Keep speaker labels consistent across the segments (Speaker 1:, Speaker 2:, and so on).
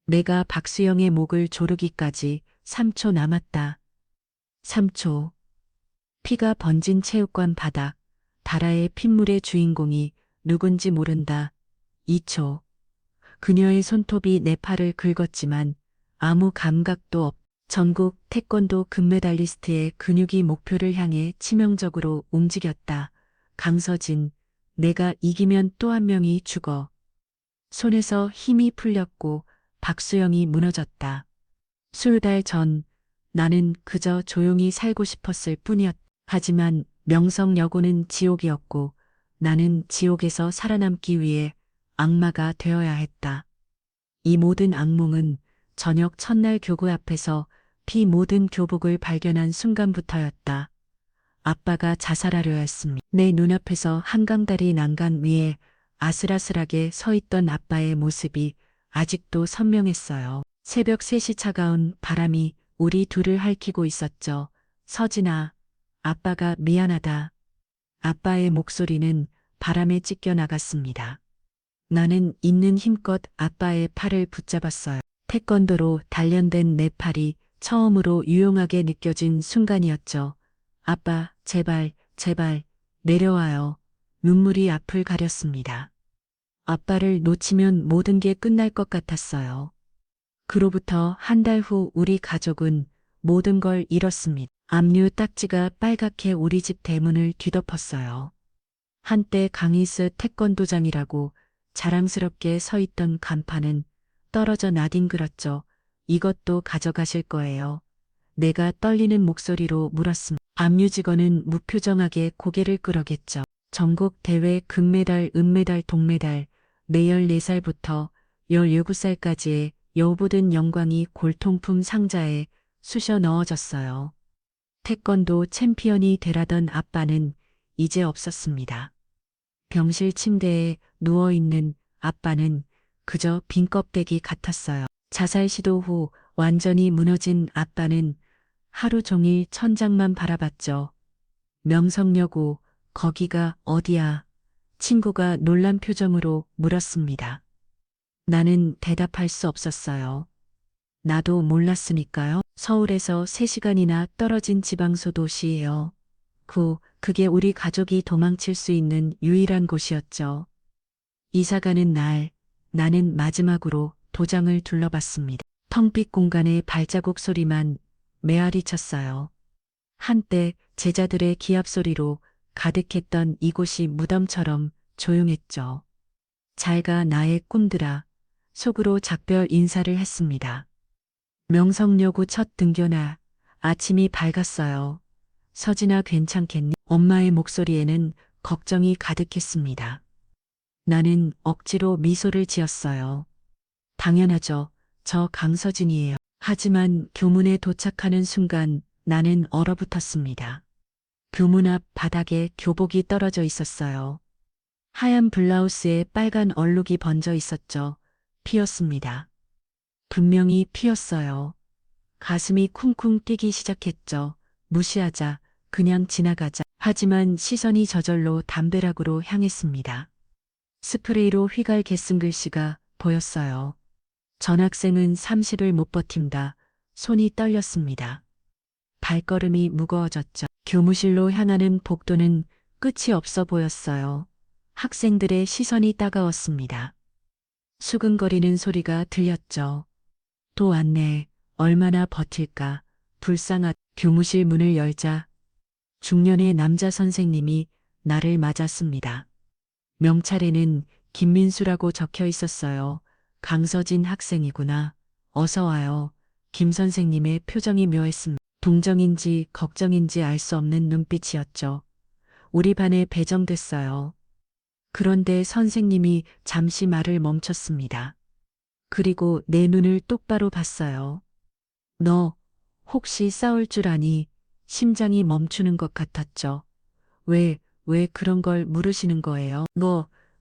Speaker 1: 내가 박수영의 목을 조르기까지 3초 남았다. 3초. 피가 번진 체육관 바닥. 다라의 핏물의 주인공이 누군지 모른다. 2초. 그녀의 손톱이 내 팔을 긁었지만 아무 감각도 없. 전국 태권도 금메달리스트의 근육이 목표를 향해 치명적으로 움직였다. 강서진, 내가 이기면 또 한 명이 죽어. 손에서 힘이 풀렸고 박수영이 무너졌다. 수달 전 나는 그저 조용히 살고 싶었을 뿐이었다. 하지만 명성여고는 지옥이었고 나는 지옥에서 살아남기 위해 악마가 되어야 했다. 이 모든 악몽은 저녁 첫날 교구 앞에서 피 묻은 교복을 발견한 순간부터였다. 아빠가 자살하려 했습니다. 내 눈앞에서 한강다리 난간 위에 아슬아슬하게 서 있던 아빠의 모습이 아직도 선명했어요. 새벽 3시 차가운 바람이 우리 둘을 핥히고 있었죠. 서진아, 아빠가 미안하다. 아빠의 목소리는 바람에 찢겨 나갔습니다. 나는 있는 힘껏 아빠의 팔을 붙잡았어요. 태권도로 단련된 내 팔이 처음으로 유용하게 느껴진 순간이었죠. 아빠, 제발, 제발, 내려와요. 눈물이 앞을 가렸습니다. 아빠를 놓치면 모든 게 끝날 것 같았어요. 그로부터 한 달 후 우리 가족은 모든 걸 잃었습니다. 압류 딱지가 빨갛게 우리 집 대문을 뒤덮었어요. 한때 강희스 태권도장이라고 자랑스럽게 서 있던 간판은 떨어져 나뒹굴었죠. 이것도 가져가실 거예요. 내가 떨리는 목소리로 물었습니다. 압류 직원은 무표정하게 고개를 끄덕였죠. 전국 대회 금메달, 은메달, 동메달, 내 14살부터 17살까지의 여우보든 영광이 골통품 상자에 쑤셔 넣어졌어요. 태권도 챔피언이 되라던 아빠는 이제 없었습니다. 병실 침대에 누워있는 아빠는 그저 빈 껍데기 같았어요. 자살 시도 후 완전히 무너진 아빠는 하루 종일 천장만 바라봤죠. 명성여고, 거기가 어디야? 친구가 놀란 표정으로 물었습니다. 나는 대답할 수 없었어요. 나도 몰랐으니까요. 서울에서 3시간이나 떨어진 지방소 도시예요. 그게 우리 가족이 도망칠 수 있는 유일한 곳이었죠. 이사가는 날, 나는 마지막으로 도장을 둘러봤습니다. 텅빈 공간의 발자국 소리만 메아리 쳤어요. 한때 제자들의 기합 소리로 가득했던 이곳이 무덤처럼 조용했죠. 잘가 나의 꿈들아, 속으로 작별 인사를 했습니다. 명성여고 첫 등교날, 아침이 밝았어요. 서진아 괜찮겠니? 엄마의 목소리에는 걱정이 가득했습니다. 나는 억지로 미소를 지었어요. 당연하죠. 저 강서진이에요. 하지만 교문에 도착하는 순간 나는 얼어붙었습니다. 교문 앞 바닥에 교복이 떨어져 있었어요. 하얀 블라우스에 빨간 얼룩이 번져 있었죠. 피었습니다. 분명히 피었어요. 가슴이 쿵쿵 뛰기 시작했죠. 무시하자, 그냥 지나가자. 하지만 시선이 저절로 담벼락으로 향했습니다. 스프레이로 휘갈게 쓴 글씨가 보였어요. 전학생은 30을 못 버틴다. 손이 떨렸습니다. 발걸음이 무거워졌죠. 교무실로 향하는 복도는 끝이 없어 보였어요. 학생들의 시선이 따가웠습니다. 수근거리는 소리가 들렸죠. 또 왔네. 얼마나 버틸까. 불쌍한. 교무실 문을 열자 중년의 남자 선생님이 나를 맞았습니다. 명찰에는 김민수라고 적혀 있었어요. 강서진 학생이구나. 어서 와요. 김 선생님의 표정이 묘했습니다. 동정인지 걱정인지 알 수 없는 눈빛이었죠. 우리 반에 배정됐어요. 그런데 선생님이 잠시 말을 멈췄습니다. 그리고 내 눈을 똑바로 봤어요. 너 혹시 싸울 줄 아니? 심장이 멈추는 것 같았죠. 왜 그런 걸 물으시는 거예요?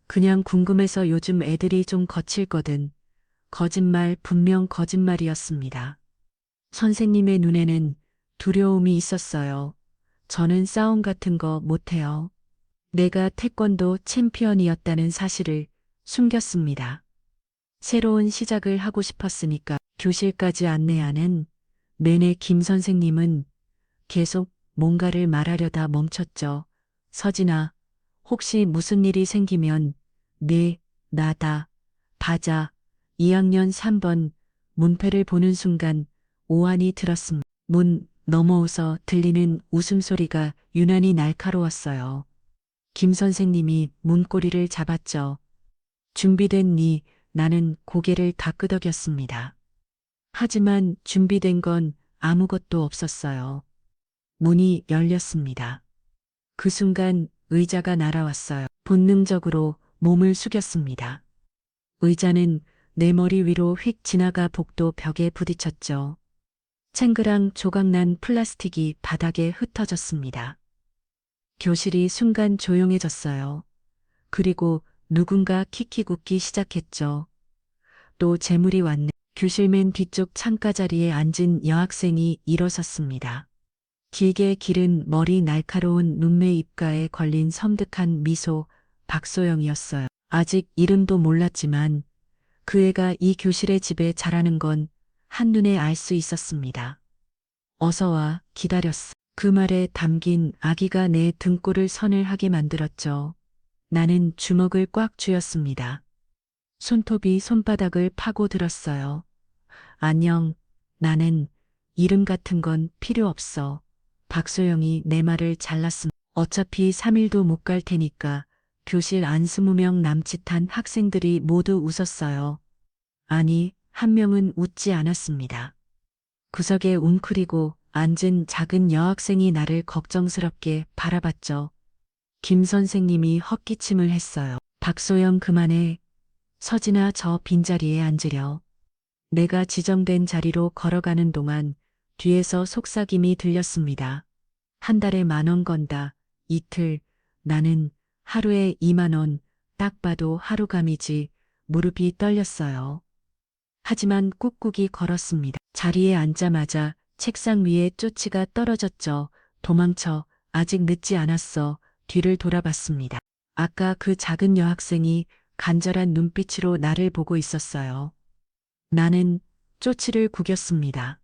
Speaker 1: 그냥 궁금해서. 요즘 애들이 좀 거칠거든. 거짓말, 분명 거짓말이었습니다. 선생님의 눈에는 두려움이 있었어요. 저는 싸움 같은 거 못해요. 내가 태권도 챔피언이었다는 사실을 숨겼습니다. 새로운 시작을 하고 싶었으니까 교실까지 안내하는 내내 김 선생님은 계속 뭔가를 말하려다 멈췄죠. 서진아, 혹시 무슨 일이 생기면 네, 나다, 바자, 2학년 3번 문패를 보는 순간 오한이 들었습니다. 문 넘어오서 들리는 웃음소리가 유난히 날카로웠어요. 김 선생님이 문고리를 잡았죠. 준비됐니? 나는 고개를 다 끄덕였습니다. 하지만 준비된 건 아무것도 없었어요. 문이 열렸습니다. 그 순간 의자가 날아왔어요. 본능적으로 몸을 숙였습니다. 의자는 내 머리 위로 휙 지나가 복도 벽에 부딪혔죠. 챙그랑 조각난 플라스틱이 바닥에 흩어졌습니다. 교실이 순간 조용해졌어요. 그리고 누군가 킥킥 웃기 시작했죠. 또 재물이 왔네. 교실 맨 뒤쪽 창가 자리에 앉은 여학생이 일어섰습니다. 길게 기른 머리, 날카로운 눈매, 입가에 걸린 섬뜩한 미소, 박소영이었어요. 아직 이름도 몰랐지만 그 애가 이 교실의 집에 자라는 건 한눈에 알 수 있었습니다. 어서 와, 기다렸어. 그 말에 담긴 아기가 내 등골을 선을 하게 만들었죠. 나는 주먹을 꽉 쥐었습니다. 손톱이 손바닥을 파고들었어요. 안녕, 나는 이름 같은 건 필요 없어. 박소영이 내 말을 잘랐음. 어차피 3일도 못 갈 테니까. 교실 안 20명 남짓한 학생들이 모두 웃었어요. 아니, 한 명은 웃지 않았습니다. 구석에 웅크리고 앉은 작은 여학생이 나를 걱정스럽게 바라봤죠. 김 선생님이 헛기침을 했어요. 박소영 그만해. 서진아 저 빈자리에 앉으려. 내가 지정된 자리로 걸어가는 동안 뒤에서 속삭임이 들렸습니다. 한 달에 10,000원 건다. 이틀. 나는 하루에 20,000원. 딱 봐도 하루감이지. 무릎이 떨렸어요. 하지만 꾹꾹이 걸었습니다. 자리에 앉자마자 책상 위에 쪼치가 떨어졌죠. 도망쳐. 아직 늦지 않았어. 뒤를 돌아봤습니다. 아까 그 작은 여학생이 간절한 눈빛으로 나를 보고 있었어요. 나는 쪼치를 구겼습니다.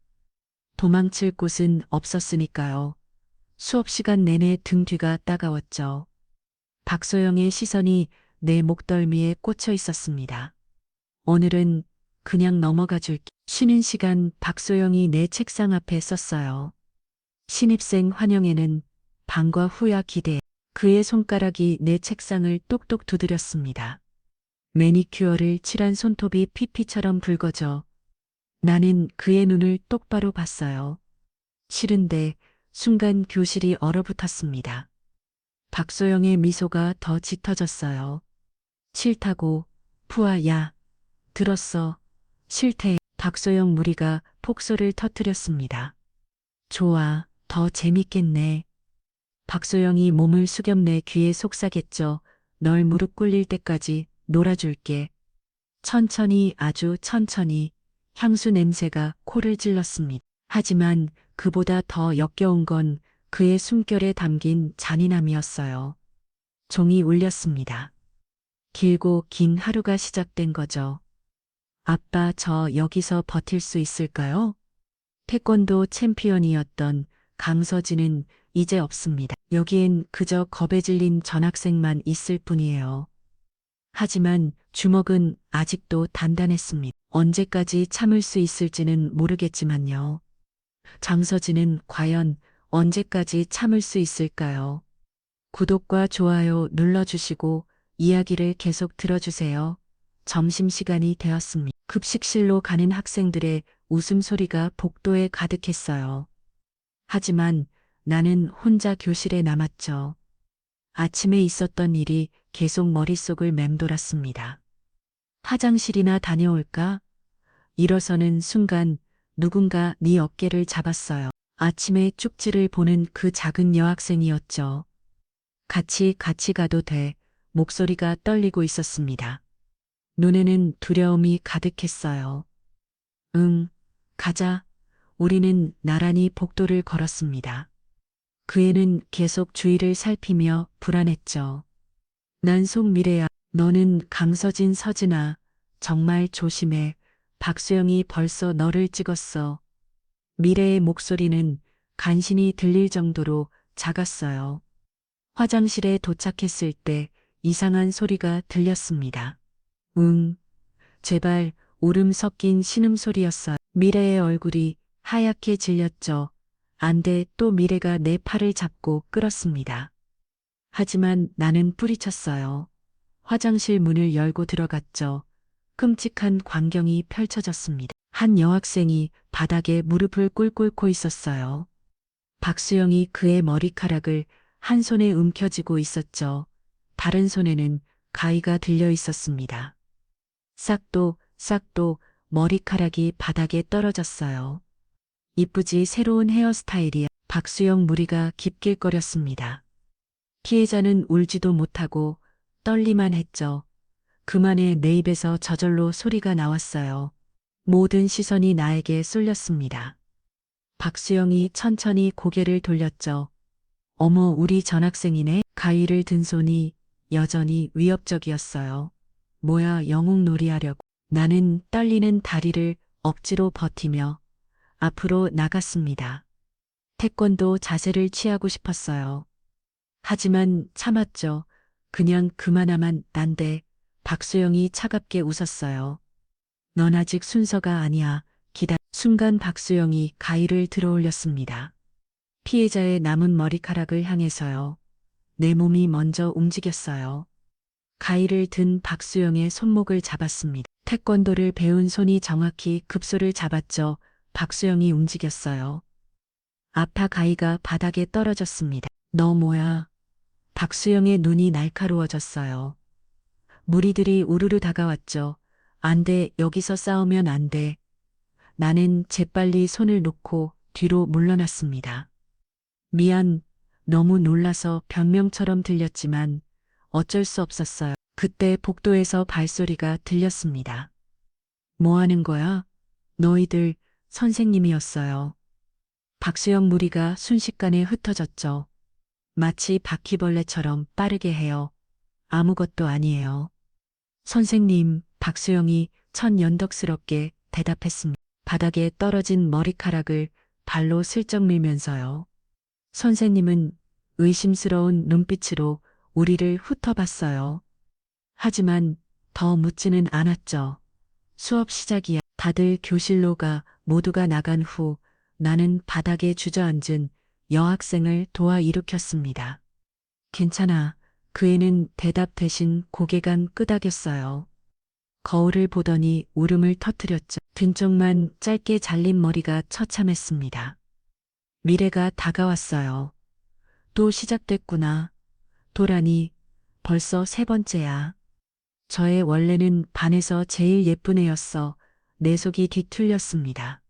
Speaker 1: 도망칠 곳은 없었으니까요. 수업 시간 내내 등 뒤가 따가웠죠. 박소영의 시선이 내 목덜미에 꽂혀 있었습니다. 오늘은 그냥 넘어가 줄게. 쉬는 시간 박소영이 내 책상 앞에 썼어요. 신입생 환영회는 방과 후야 기대. 그의 손가락이 내 책상을 똑똑 두드렸습니다. 매니큐어를 칠한 손톱이 피피처럼 붉어져. 나는 그의 눈을 똑바로 봤어요. 싫은데 순간 교실이 얼어붙었습니다. 박소영의 미소가 더 짙어졌어요. 싫다고. 푸아 야. 들었어. 싫대. 박소영 무리가 폭소를 터뜨렸습니다. 좋아. 더 재밌겠네. 박소영이 몸을 숙여 내 귀에 속삭였죠. 널 무릎 꿇릴 때까지 놀아줄게. 천천히 아주 천천히 향수 냄새가 코를 찔렀습니다. 하지만 그보다 더 역겨운 건 그의 숨결에 담긴 잔인함이었어요. 종이 울렸습니다. 길고 긴 하루가 시작된 거죠. 아빠 저 여기서 버틸 수 있을까요? 태권도 챔피언이었던 강서진은 이제 없습니다. 여기엔 그저 겁에 질린 전학생만 있을 뿐이에요. 하지만 주먹은 아직도 단단했습니다. 언제까지 참을 수 있을지는 모르겠지만요. 장서진은 과연 언제까지 참을 수 있을까요? 구독과 좋아요 눌러주시고 이야기를 계속 들어주세요. 점심시간이 되었습니다. 급식실로 가는 학생들의 웃음소리가 복도에 가득했어요. 하지만 나는 혼자 교실에 남았죠. 아침에 있었던 일이 계속 머릿속을 맴돌았습니다. 화장실이나 다녀올까? 일어서는 순간 누군가 네 어깨를 잡았어요. 아침에 쪽지를 보는 그 작은 여학생이었죠. 같이 가도 돼. 목소리가 떨리고 있었습니다. 눈에는 두려움이 가득했어요. 응, 가자. 우리는 나란히 복도를 걸었습니다. 그 애는 계속 주위를 살피며 불안했죠. 난 속미래야. 너는 강서진 서진아. 정말 조심해. 박수영이 벌써 너를 찍었어. 미래의 목소리는 간신히 들릴 정도로 작았어요. 화장실에 도착했을 때 이상한 소리가 들렸습니다. 응, 제발 울음 섞인 신음소리였어요. 미래의 얼굴이 하얗게 질렸죠. 안 돼, 또 미래가 내 팔을 잡고 끌었습니다. 하지만 나는 뿌리쳤어요. 화장실 문을 열고 들어갔죠. 끔찍한 광경이 펼쳐졌습니다. 한 여학생이 바닥에 무릎을 꿇고 있었어요. 박수영이 그의 머리카락을 한 손에 움켜쥐고 있었죠. 다른 손에는 가위가 들려 있었습니다. 싹도 머리카락이 바닥에 떨어졌어요. 이쁘지 새로운 헤어스타일이야. 박수영 무리가 깁길거렸습니다. 피해자는 울지도 못하고 떨리만 했죠. 그만에 내 입에서 저절로 소리가 나왔어요. 모든 시선이 나에게 쏠렸습니다. 박수영이 천천히 고개를 돌렸죠. 어머, 우리 전학생이네. 가위를 든 손이 여전히 위협적이었어요. 뭐야, 영웅놀이 하려고. 나는 떨리는 다리를 억지로 버티며 앞으로 나갔습니다. 태권도 자세를 취하고 싶었어요. 하지만 참았죠. 그냥 그만하면 난데. 박수영이 차갑게 웃었어요. 넌 아직 순서가 아니야. 순간 박수영이 가위를 들어올렸습니다. 피해자의 남은 머리카락을 향해서요. 내 몸이 먼저 움직였어요. 가위를 든 박수영의 손목을 잡았습니다. 태권도를 배운 손이 정확히 급소를 잡았죠. 박수영이 움직였어요. 아파 가위가 바닥에 떨어졌습니다. 너 뭐야? 박수영의 눈이 날카로워졌어요. 무리들이 우르르 다가왔죠. 안 돼, 여기서 싸우면 안 돼. 나는 재빨리 손을 놓고 뒤로 물러났습니다. 미안, 너무 놀라서 변명처럼 들렸지만 어쩔 수 없었어요. 그때 복도에서 발소리가 들렸습니다. 뭐 하는 거야? 너희들 선생님이었어요. 박수영 무리가 순식간에 흩어졌죠. 마치 바퀴벌레처럼 빠르게 해요. 아무것도 아니에요. 선생님, 박수영이 천연덕스럽게 대답했습니다. 바닥에 떨어진 머리카락을 발로 슬쩍 밀면서요. 선생님은 의심스러운 눈빛으로 우리를 훑어봤어요. 하지만 더 묻지는 않았죠. 수업 시작이야. 다들 교실로 가. 모두가 나간 후 나는 바닥에 주저앉은 여학생을 도와 일으켰습니다. 괜찮아. 그 애는 대답 대신 고개가 끄덕였어요. 거울을 보더니 울음을 터뜨렸죠. 등 쪽만 짧게 잘린 머리가 처참했습니다. 미래가 다가왔어요. 또 시작됐구나. 도란이 벌써 세 번째야. 저의 원래는 반에서 제일 예쁜 애였어. 내 속이 뒤틀렸습니다.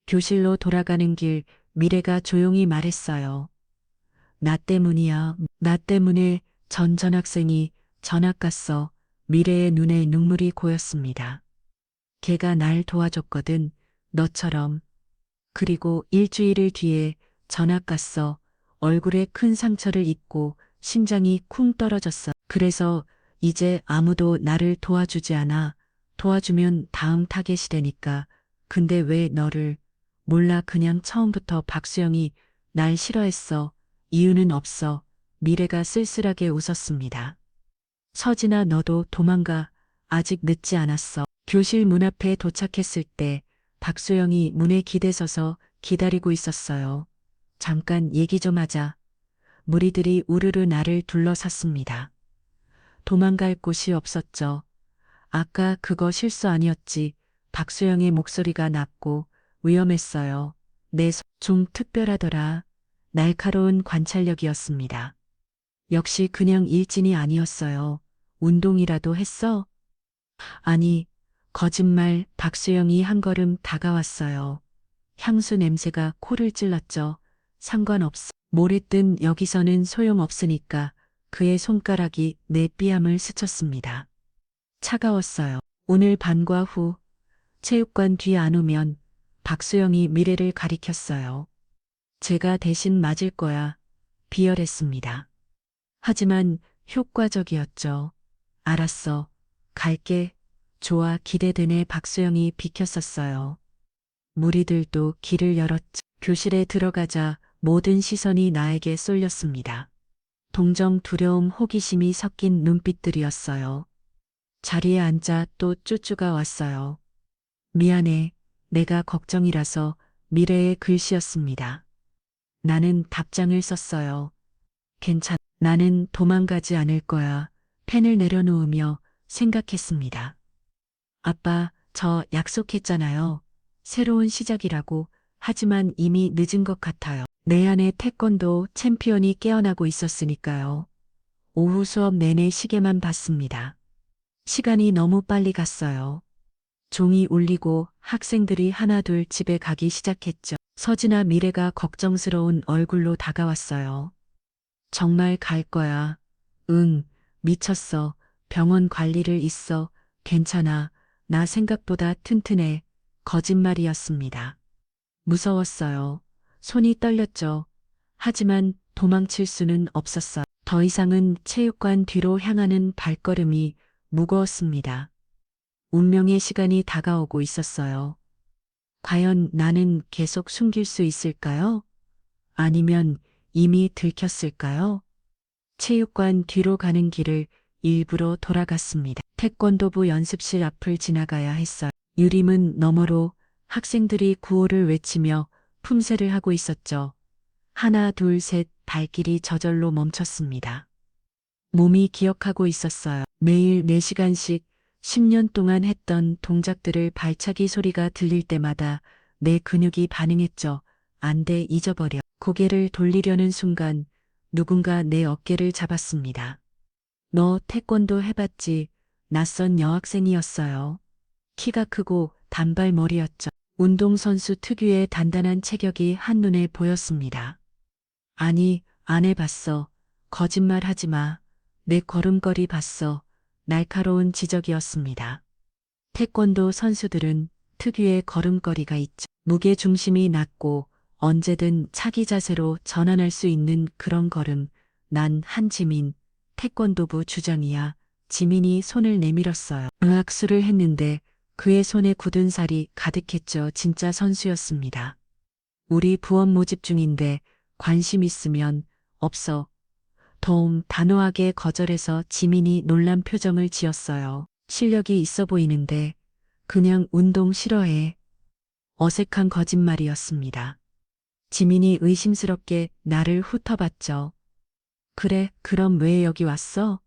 Speaker 1: 교실로 돌아가는 길 미래가 조용히 말했어요. 나 때문이야. 나 때문에 전 전학생이 전학 갔어. 미래의 눈에 눈물이 고였습니다. 걔가 날 도와줬거든. 너처럼. 그리고 일주일을 뒤에 전학 갔어. 얼굴에 큰 상처를 입고 심장이 쿵 떨어졌어. 그래서 이제 아무도 나를 도와주지 않아. 도와주면 다음 타겟이 되니까. 근데 왜 너를. 몰라, 그냥 처음부터 박수영이 날 싫어했어. 이유는 없어. 미래가 쓸쓸하게 웃었습니다. 서진아, 너도 도망가. 아직 늦지 않았어. 교실 문 앞에 도착했을 때 박수영이 문에 기대서서 기다리고 있었어요. 잠깐 얘기 좀 하자. 무리들이 우르르 나를 둘러쌌습니다. 도망갈 곳이 없었죠. 아까 그거 실수 아니었지. 박수영의 목소리가 낮고 위험했어요. 좀 특별하더라. 날카로운 관찰력이었습니다. 역시 그냥 일진이 아니었어요. 운동이라도 했어? 아니, 거짓말. 박수영이 한 걸음 다가왔어요. 향수 냄새가 코를 찔렀죠. 상관없어. 모랬든 여기서는 소용없으니까 그의 손가락이 내 삐암을 스쳤습니다. 차가웠어요. 오늘 반과 후 체육관 뒤 안 오면 박수영이 미래를 가리켰어요. 제가 대신 맞을 거야. 비열했습니다. 하지만 효과적이었죠. 알았어. 갈게. 좋아 기대되네 박수영이 비켰었어요. 무리들도 길을 열었죠. 교실에 들어가자 모든 시선이 나에게 쏠렸습니다. 동정, 두려움, 호기심이 섞인 눈빛들이었어요. 자리에 앉아 또 쭈쭈가 왔어요. 미안해. 내가 걱정이라서 미래의 글씨였습니다. 나는 답장을 썼어요. 괜찮. 나는 도망가지 않을 거야. 펜을 내려놓으며 생각했습니다. 아빠, 저 약속했잖아요. 새로운 시작이라고. 하지만 이미 늦은 것 같아요. 내 안에 태권도 챔피언이 깨어나고 있었으니까요. 오후 수업 내내 시계만 봤습니다. 시간이 너무 빨리 갔어요. 종이 울리고 학생들이 하나둘 집에 가기 시작했죠. 서진아 미래가 걱정스러운 얼굴로 다가왔어요. 정말 갈 거야. 응, 미쳤어. 병원 관리를 있어. 괜찮아. 나 생각보다 튼튼해. 거짓말이었습니다. 무서웠어요. 손이 떨렸죠. 하지만 도망칠 수는 없었어. 더 이상은 체육관 뒤로 향하는 발걸음이 무거웠습니다. 운명의 시간이 다가오고 있었어요. 과연 나는 계속 숨길 수 있을까요? 아니면 이미 들켰을까요? 체육관 뒤로 가는 길을 일부러 돌아갔습니다. 태권도부 연습실 앞을 지나가야 했어요. 유리문 너머로 학생들이 구호를 외치며 품새를 하고 있었죠. 하나, 둘, 셋 발길이 저절로 멈췄습니다. 몸이 기억하고 있었어요. 매일 4시간씩 10년 동안 했던 동작들을 발차기 소리가 들릴 때마다 내 근육이 반응했죠. 안 돼, 잊어버려. 고개를 돌리려는 순간 누군가 내 어깨를 잡았습니다. 너 태권도 해봤지? 낯선 여학생이었어요. 키가 크고 단발머리였죠. 운동선수 특유의 단단한 체격이 한눈에 보였습니다. 아니, 안 해봤어. 거짓말하지 마. 내 걸음걸이 봤어. 날카로운 지적이었습니다. 태권도 선수들은 특유의 걸음걸이가 있죠. 무게 중심이 낮고 언제든 차기 자세로 전환할 수 있는 그런 걸음. 난 한지민, 태권도부 주장이야. 지민이 손을 내밀었어요. 의학수를 했는데 그의 손에 굳은 살이 가득했죠. 진짜 선수였습니다. 우리 부원 모집 중인데 관심 있으면 없어. 도움 단호하게 거절해서 지민이 놀란 표정을 지었어요. 실력이 있어 보이는데 그냥 운동 싫어해. 어색한 거짓말이었습니다. 지민이 의심스럽게 나를 훑어봤죠. 그래, 그럼 왜 여기 왔어?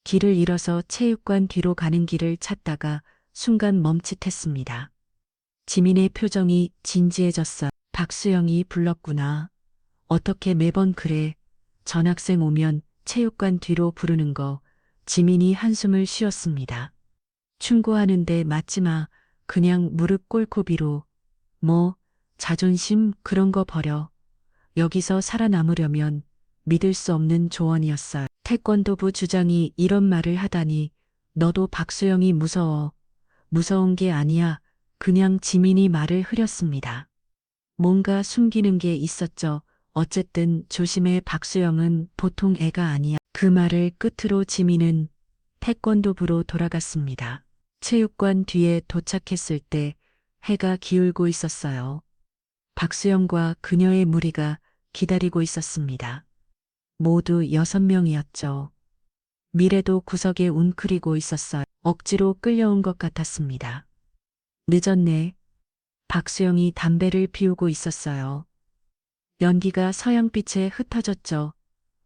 Speaker 1: 길을 잃어서 체육관 뒤로 가는 길을 찾다가 순간 멈칫했습니다. 지민의 표정이 진지해졌어요. 박수영이 불렀구나. 어떻게 매번 그래. 전학생 오면 체육관 뒤로 부르는 거. 지민이 한숨을 쉬었습니다. 충고하는데 맞지 마. 그냥 무릎 꿇고 비로. 뭐, 자존심 그런 거 버려. 여기서 살아남으려면 믿을 수 없는 조언이었어요. 태권도부 주장이 이런 말을 하다니 너도 박수영이 무서워. 무서운 게 아니야. 그냥 지민이 말을 흐렸습니다. 뭔가 숨기는 게 있었죠. 어쨌든 조심해 박수영은 보통 애가 아니야. 그 말을 끝으로 지민은 태권도부로 돌아갔습니다. 체육관 뒤에 도착했을 때 해가 기울고 있었어요. 박수영과 그녀의 무리가 기다리고 있었습니다. 모두 6명이었죠. 미래도 구석에 웅크리고 있었어요. 억지로 끌려온 것 같았습니다. 늦었네. 박수영이 담배를 피우고 있었어요. 연기가 서양빛에 흩어졌죠.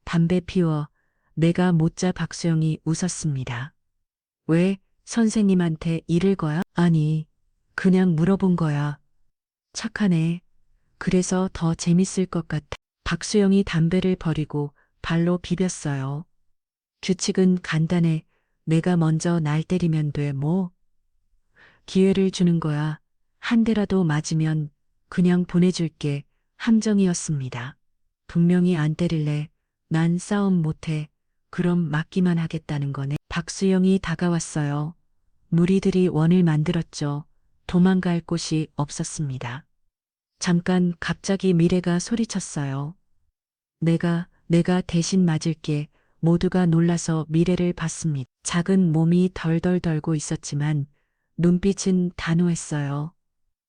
Speaker 1: 담배 피워. 내가 못자 박수영이 웃었습니다. 왜 선생님한테 이를 거야? 아니, 그냥 물어본 거야. 착하네. 그래서 더 재밌을 것 같아. 박수영이 담배를 버리고 발로 비볐어요. 규칙은 간단해. 내가 먼저 날 때리면 돼, 뭐. 기회를 주는 거야. 한 대라도 맞으면 그냥 보내줄게. 함정이었습니다. 분명히 안 때릴래. 난 싸움 못해. 그럼 맞기만 하겠다는 거네. 박수영이 다가왔어요. 무리들이 원을 만들었죠. 도망갈 곳이 없었습니다. 잠깐 갑자기 미래가 소리쳤어요. 내가 대신 맞을게. 모두가 놀라서 미래를 봤습니다. 작은 몸이 덜덜 떨고 있었지만 눈빛은 단호했어요.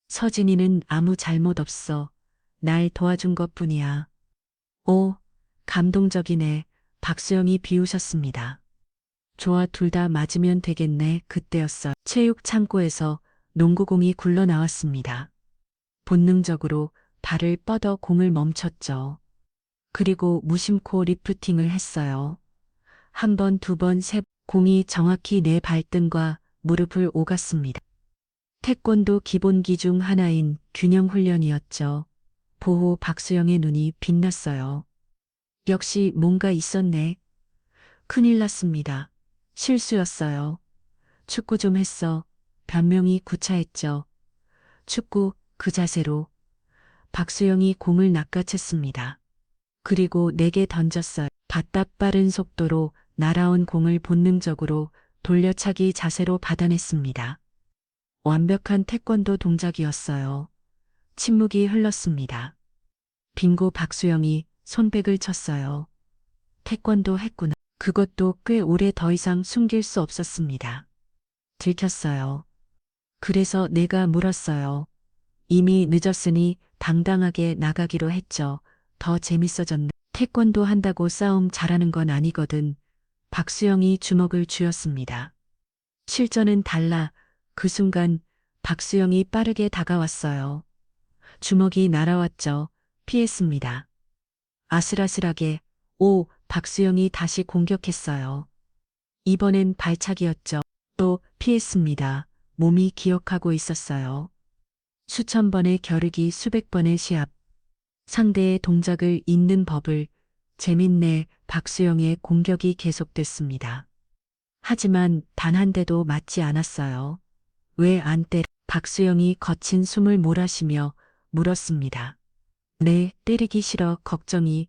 Speaker 1: 서진이는 아무 잘못 없어. 날 도와준 것뿐이야. 오, 감동적이네. 박수영이 비웃었습니다. 좋아, 둘 다 맞으면 되겠네. 그때였어요. 체육 창고에서 농구공이 굴러 나왔습니다. 본능적으로 발을 뻗어 공을 멈췄죠. 그리고 무심코 리프팅을 했어요. 한 번, 두 번, 세 번, 공이 정확히 내 발등과 무릎을 오갔습니다. 태권도 기본기 중 하나인 균형 훈련이었죠. 보호 박수영의 눈이 빛났어요. 역시 뭔가 있었네. 큰일 났습니다. 실수였어요. 축구 좀 했어. 변명이 구차했죠. 축구, 그 자세로. 박수영이 공을 낚아챘습니다. 그리고 내게 던졌어요. 바닥 빠른 속도로 날아온 공을 본능적으로 돌려차기 자세로 받아냈습니다. 완벽한 태권도 동작이었어요. 침묵이 흘렀습니다. 빙고 박수영이 손뼉을 쳤어요. 태권도 했구나. 그것도 꽤 오래 더 이상 숨길 수 없었습니다. 들켰어요. 그래서 내가 물었어요. 이미 늦었으니 당당하게 나가기로 했죠. 더 재밌어졌네. 태권도 한다고 싸움 잘하는 건 아니거든. 박수영이 주먹을 쥐었습니다. 실전은 달라. 그 순간 박수영이 빠르게 다가왔어요. 주먹이 날아왔죠. 피했습니다. 아슬아슬하게. 오, 박수영이 다시 공격했어요. 이번엔 발차기였죠. 또 피했습니다. 몸이 기억하고 있었어요. 수천 번의 겨루기, 수백 번의 시합. 상대의 동작을 읽는 법을. 재밌네. 박수영의 공격이 계속됐습니다. 하지만 단 한 대도 맞지 않았어요. 왜 안 때려? 박수영이 거친 숨을 몰아쉬며 물었습니다. 네, 때리기 싫어. 걱정이.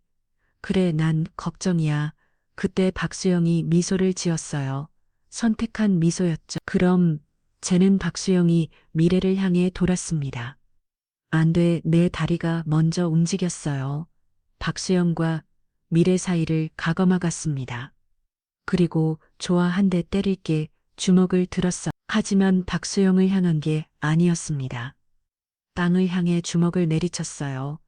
Speaker 1: 그래, 난 걱정이야. 그때 박수영이 미소를 지었어요. 선택한 미소였죠. 그럼 쟤는 박수영이 미래를 향해 돌았습니다. 안 돼, 내 다리가 먼저 움직였어요. 박수영과 미래 사이를 가감아갔습니다. 그리고 좋아, 한 대 때릴게. 주먹을 들었어. 하지만 박수영을 향한 게 아니었습니다. 땅을 향해 주먹을 내리쳤어요.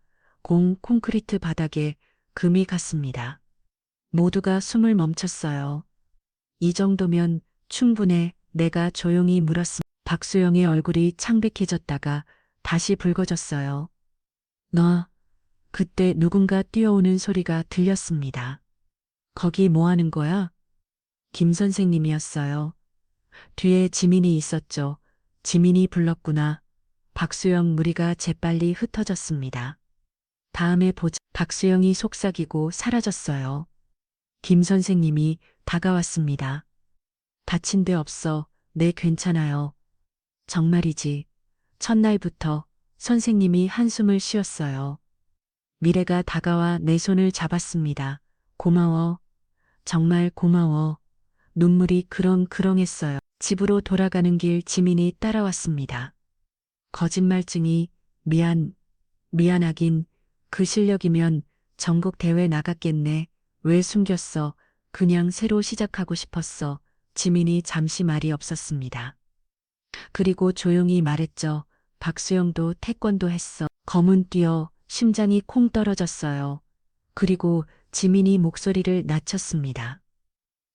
Speaker 1: 콘크리트 바닥에 금이 갔습니다. 모두가 숨을 멈췄어요. 이 정도면 충분해. 내가 조용히 물었습니다. 박수영의 얼굴이 창백해졌다가 다시 붉어졌어요. 너, 그때 누군가 뛰어오는 소리가 들렸습니다. 거기 뭐 하는 거야? 김 선생님이었어요. 뒤에 지민이 있었죠. 지민이 불렀구나. 박수영 무리가 재빨리 흩어졌습니다. 다음에 보자. 박수영이 속삭이고 사라졌어요. 김 선생님이 다가왔습니다. 다친 데 없어. 네, 괜찮아요. 정말이지. 첫날부터 선생님이 한숨을 쉬었어요. 미래가 다가와 내 손을 잡았습니다. 고마워. 정말 고마워. 눈물이 그렁그렁했어요. 집으로 돌아가는 길 지민이 따라왔습니다. 거짓말쟁이, 미안하긴. 그 실력이면 전국 대회 나갔겠네. 왜 숨겼어? 그냥 새로 시작하고 싶었어. 지민이 잠시 말이 없었습니다. 그리고 조용히 말했죠. 박수영도 태권도 했어. 검은 뛰어 심장이 콩 떨어졌어요. 그리고 지민이 목소리를 낮췄습니다.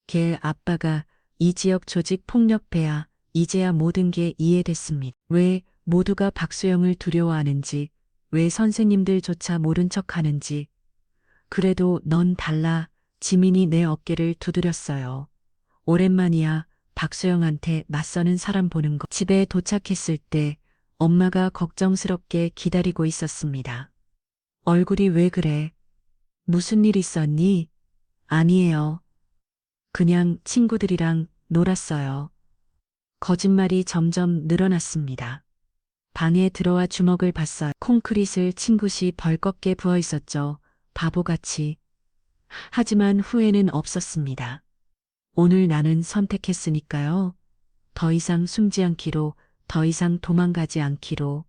Speaker 1: 걔 아빠가 이 지역 조직 폭력배야. 이제야 모든 게 이해됐습니다. 왜 모두가 박수영을 두려워하는지, 왜 선생님들조차 모른 척 하는지. 그래도 넌 달라. 지민이 내 어깨를 두드렸어요. 오랜만이야. 박수영한테 맞서는 사람 보는 거. 집에 도착했을 때 엄마가 걱정스럽게 기다리고 있었습니다. 얼굴이 왜 그래? 무슨 일 있었니? 아니에요. 그냥 친구들이랑 놀았어요. 거짓말이 점점 늘어났습니다. 방에 들어와 주먹을 봤어요. 콘크리트를 친 곳이 벌겋게 부어 있었죠. 바보같이. 하지만 후회는 없었습니다. 오늘 나는 선택했으니까요. 더 이상 숨지 않기로, 더 이상 도망가지 않기로.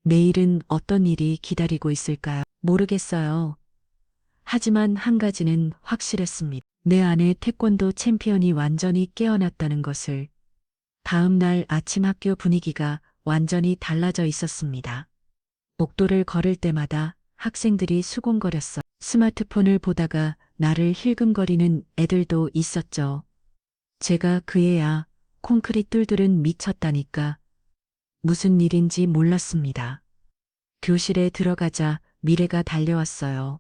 Speaker 1: 내일은 어떤 일이 기다리고 있을까요? 모르겠어요. 하지만 한 가지는 확실했습니다. 내 안에 태권도 챔피언이 완전히 깨어났다는 것을. 다음 날 아침 학교 분위기가 완전히 달라져 있었습니다. 복도를 걸을 때마다 학생들이 수군거렸어. 스마트폰을 보다가 나를 힐끔거리는 애들도 있었죠. 제가 그 애야. 콘크리트 뚫들은 미쳤다니까. 무슨 일인지 몰랐습니다. 교실에 들어가자 미래가 달려왔어요.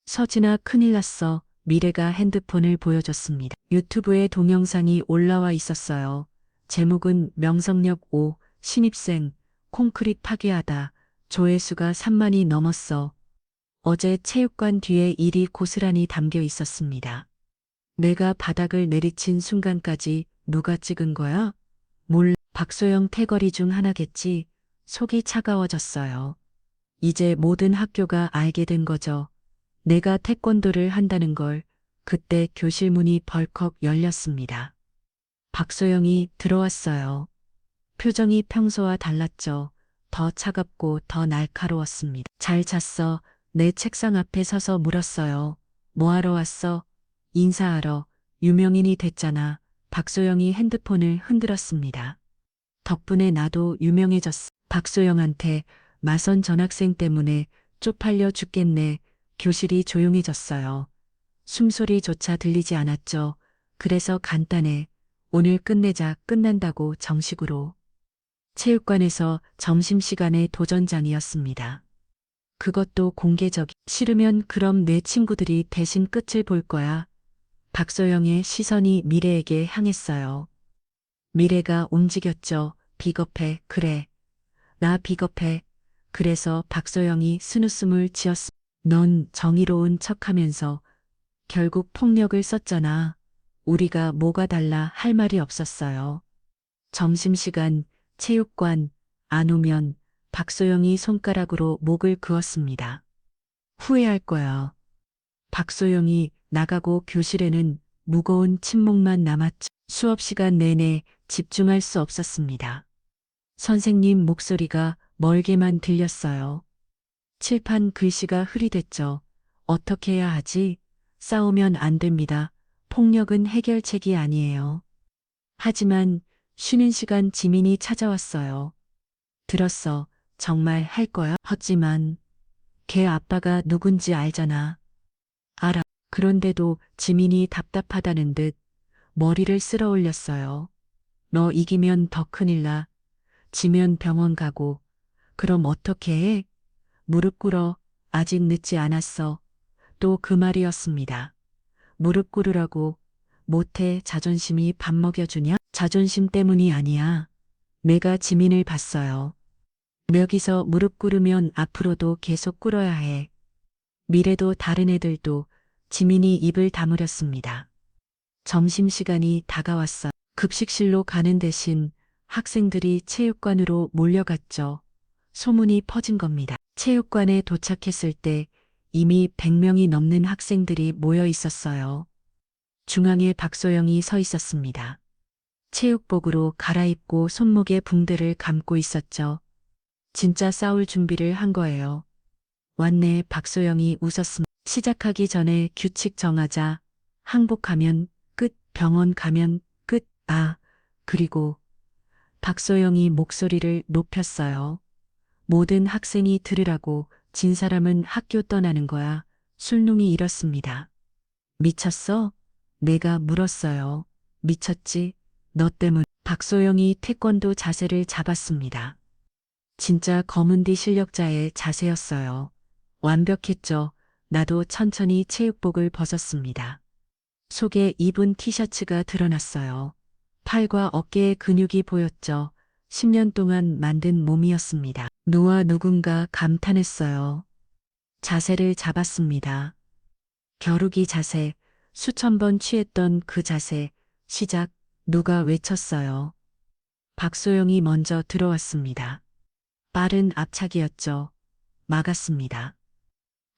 Speaker 1: 서진아, 큰일 났어. 미래가 핸드폰을 보여줬습니다. 유튜브에 동영상이 올라와 있었어요. 제목은 명성력 5, 신입생, 콘크리트 파괴하다. 조회수가 3만이 넘었어. 어제 체육관 뒤에 일이 고스란히 담겨 있었습니다. 내가 바닥을 내리친 순간까지 누가 찍은 거야? 몰라. 박소영 태거리 중 하나겠지. 속이 차가워졌어요. 이제 모든 학교가 알게 된 거죠. 내가 태권도를 한다는 걸. 그때 교실 문이 벌컥 열렸습니다. 박소영이 들어왔어요. 표정이 평소와 달랐죠. 더 차갑고 더 날카로웠습니다. 잘 잤어. 내 책상 앞에 서서 물었어요. 뭐하러 왔어? 인사하러. 유명인이 됐잖아. 박소영이 핸드폰을 흔들었습니다. 덕분에 나도 유명해졌어. 박소영한테 마선 전학생 때문에 쪽팔려 죽겠네. 교실이 조용해졌어요. 숨소리조차 들리지 않았죠. 그래서 간단해. 오늘 끝내자. 끝난다고 정식으로. 체육관에서 점심시간에 도전장이었습니다. 그것도 공개적. 싫으면 그럼 내 친구들이 대신 끝을 볼 거야. 박소영의 시선이 미래에게 향했어요. 미래가 움직였죠. 비겁해. 그래. 나 비겁해. 그래서 박소영이 스누스물 지었어. 넌 정의로운 척하면서 결국 폭력을 썼잖아. 우리가 뭐가 달라 할 말이 없었어요. 점심시간 체육관 안 오면 박소영이 손가락으로 목을 그었습니다. 후회할 거야. 박소영이 나가고 교실에는 무거운 침묵만 남았죠. 수업 시간 내내 집중할 수 없었습니다. 선생님 목소리가 멀게만 들렸어요. 칠판 글씨가 흐리댔죠. 어떻게 해야 하지? 싸우면 안 됩니다. 폭력은 해결책이 아니에요. 하지만 쉬는 시간 지민이 찾아왔어요. 들었어. 정말 할 거야? 하지만 걔 아빠가 누군지 알잖아. 알아. 그런데도 지민이 답답하다는 듯 머리를 쓸어 올렸어요. 너 이기면 더 큰일 나. 지면 병원 가고. 그럼 어떻게 해? 무릎 꿇어. 아직 늦지 않았어. 또 그 말이었습니다. 무릎 꿇으라고. 못해. 자존심이 밥 먹여주냐? 자존심 때문이 아니야. 내가 지민을 봤어요. 여기서 무릎 꿇으면 앞으로도 계속 꿇어야 해. 미래도 다른 애들도. 지민이 입을 다물었습니다. 점심시간이 다가왔어. 급식실로 가는 대신 학생들이 체육관으로 몰려갔죠. 소문이 퍼진 겁니다. 체육관에 도착했을 때 이미 100명이 넘는 학생들이 모여 있었어요. 중앙에 박소영이 서 있었습니다. 체육복으로 갈아입고 손목에 붕대를 감고 있었죠. 진짜 싸울 준비를 한 거예요. 왔네. 박소영이 웃었습니다. 시작하기 전에 규칙 정하자. 항복하면 끝, 병원 가면 끝, 그리고 박소영이 목소리를 높였어요. 모든 학생이 들으라고. 진 사람은 학교 떠나는 거야. 술놈이 이렇습니다. 미쳤어? 내가 물었어요. 미쳤지? 너 때문. 박소영이 태권도 자세를 잡았습니다. 진짜 검은디 실력자의 자세였어요. 완벽했죠. 나도 천천히 체육복을 벗었습니다. 속에 입은 티셔츠가 드러났어요. 팔과 어깨에 근육이 보였죠. 10년 동안 만든 몸이었습니다. 누군가 감탄했어요. 자세를 잡았습니다. 겨루기 자세, 수천 번 취했던 그 자세, 시작, 누가 외쳤어요. 박소영이 먼저 들어왔습니다. 빠른 앞차기였죠. 막았습니다.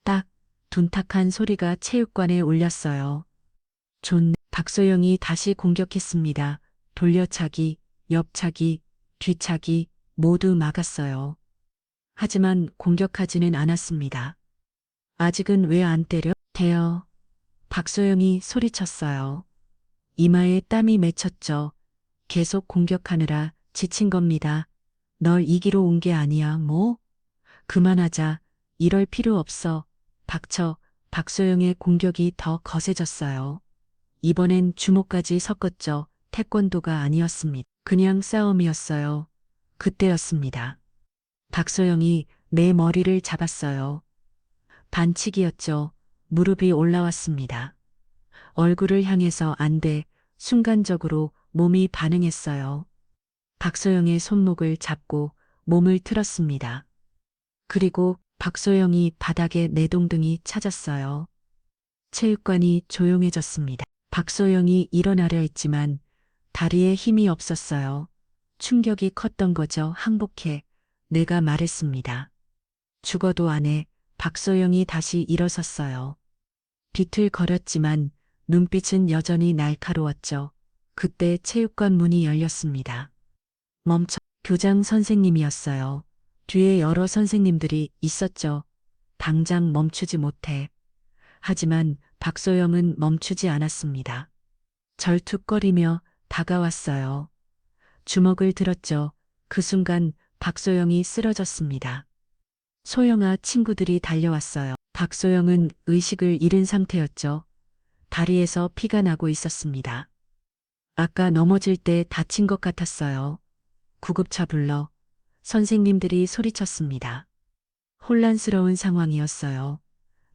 Speaker 1: 딱, 둔탁한 소리가 체육관에 울렸어요. 좋네. 박소영이 다시 공격했습니다. 돌려차기, 옆차기, 뒤차기 모두 막았어요. 하지만 공격하지는 않았습니다. 아직은 왜 안 때려? 대여. 박소영이 소리쳤어요. 이마에 땀이 맺혔죠. 계속 공격하느라 지친 겁니다. 널 이기러 온 게 아니야, 뭐? 그만하자. 이럴 필요 없어. 박소영의 공격이 더 거세졌어요. 이번엔 주먹까지 섞었죠. 태권도가 아니었습니다. 그냥 싸움이었어요. 그때였습니다. 박소영이 내 머리를 잡았어요. 반칙이었죠. 무릎이 올라왔습니다. 얼굴을 향해서 안 돼. 순간적으로 몸이 반응했어요. 박소영의 손목을 잡고 몸을 틀었습니다. 그리고 박소영이 바닥에 내동댕이 찾았어요. 체육관이 조용해졌습니다. 박소영이 일어나려 했지만 다리에 힘이 없었어요. 충격이 컸던 거죠. 항복해. 내가 말했습니다. 죽어도 안 해. 박소영이 다시 일어섰어요. 비틀거렸지만 눈빛은 여전히 날카로웠죠. 그때 체육관 문이 열렸습니다. 멈춰. 교장 선생님이었어요. 뒤에 여러 선생님들이 있었죠. 당장 멈추지 못해. 하지만 박소영은 멈추지 않았습니다. 절툭거리며 다가왔어요. 주먹을 들었죠. 그 순간 박소영이 쓰러졌습니다. 소영아 친구들이 달려왔어요. 박소영은 의식을 잃은 상태였죠. 다리에서 피가 나고 있었습니다. 아까 넘어질 때 다친 것 같았어요. 구급차 불러. 선생님들이 소리쳤습니다. 혼란스러운 상황이었어요.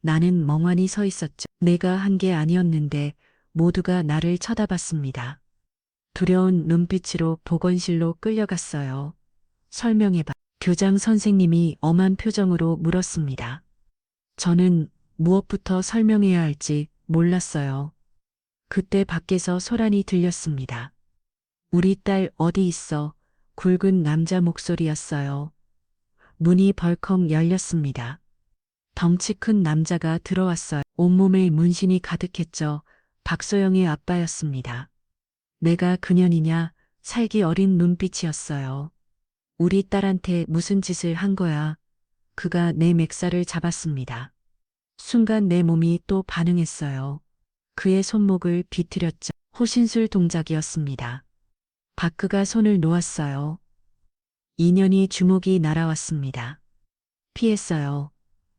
Speaker 1: 나는 멍하니 서 있었죠. 내가 한 게 아니었는데 모두가 나를 쳐다봤습니다. 두려운 눈빛으로 보건실로 끌려갔어요. 설명해봐. 교장 선생님이 엄한 표정으로 물었습니다. 저는 무엇부터 설명해야 할지 몰랐어요. 그때 밖에서 소란이 들렸습니다. 우리 딸 어디 있어? 굵은 남자 목소리였어요. 문이 벌컥 열렸습니다. 덩치 큰 남자가 들어왔어요. 온몸에 문신이 가득했죠. 박소영의 아빠였습니다. 내가 그년이냐? 살기 어린 눈빛이었어요. 우리 딸한테 무슨 짓을 한 거야? 그가 내 맥살을 잡았습니다. 순간 내 몸이 또 반응했어요. 그의 손목을 비틀었죠. 호신술 동작이었습니다. 바크가 손을 놓았어요. 인연이 주먹이 날아왔습니다. 피했어요.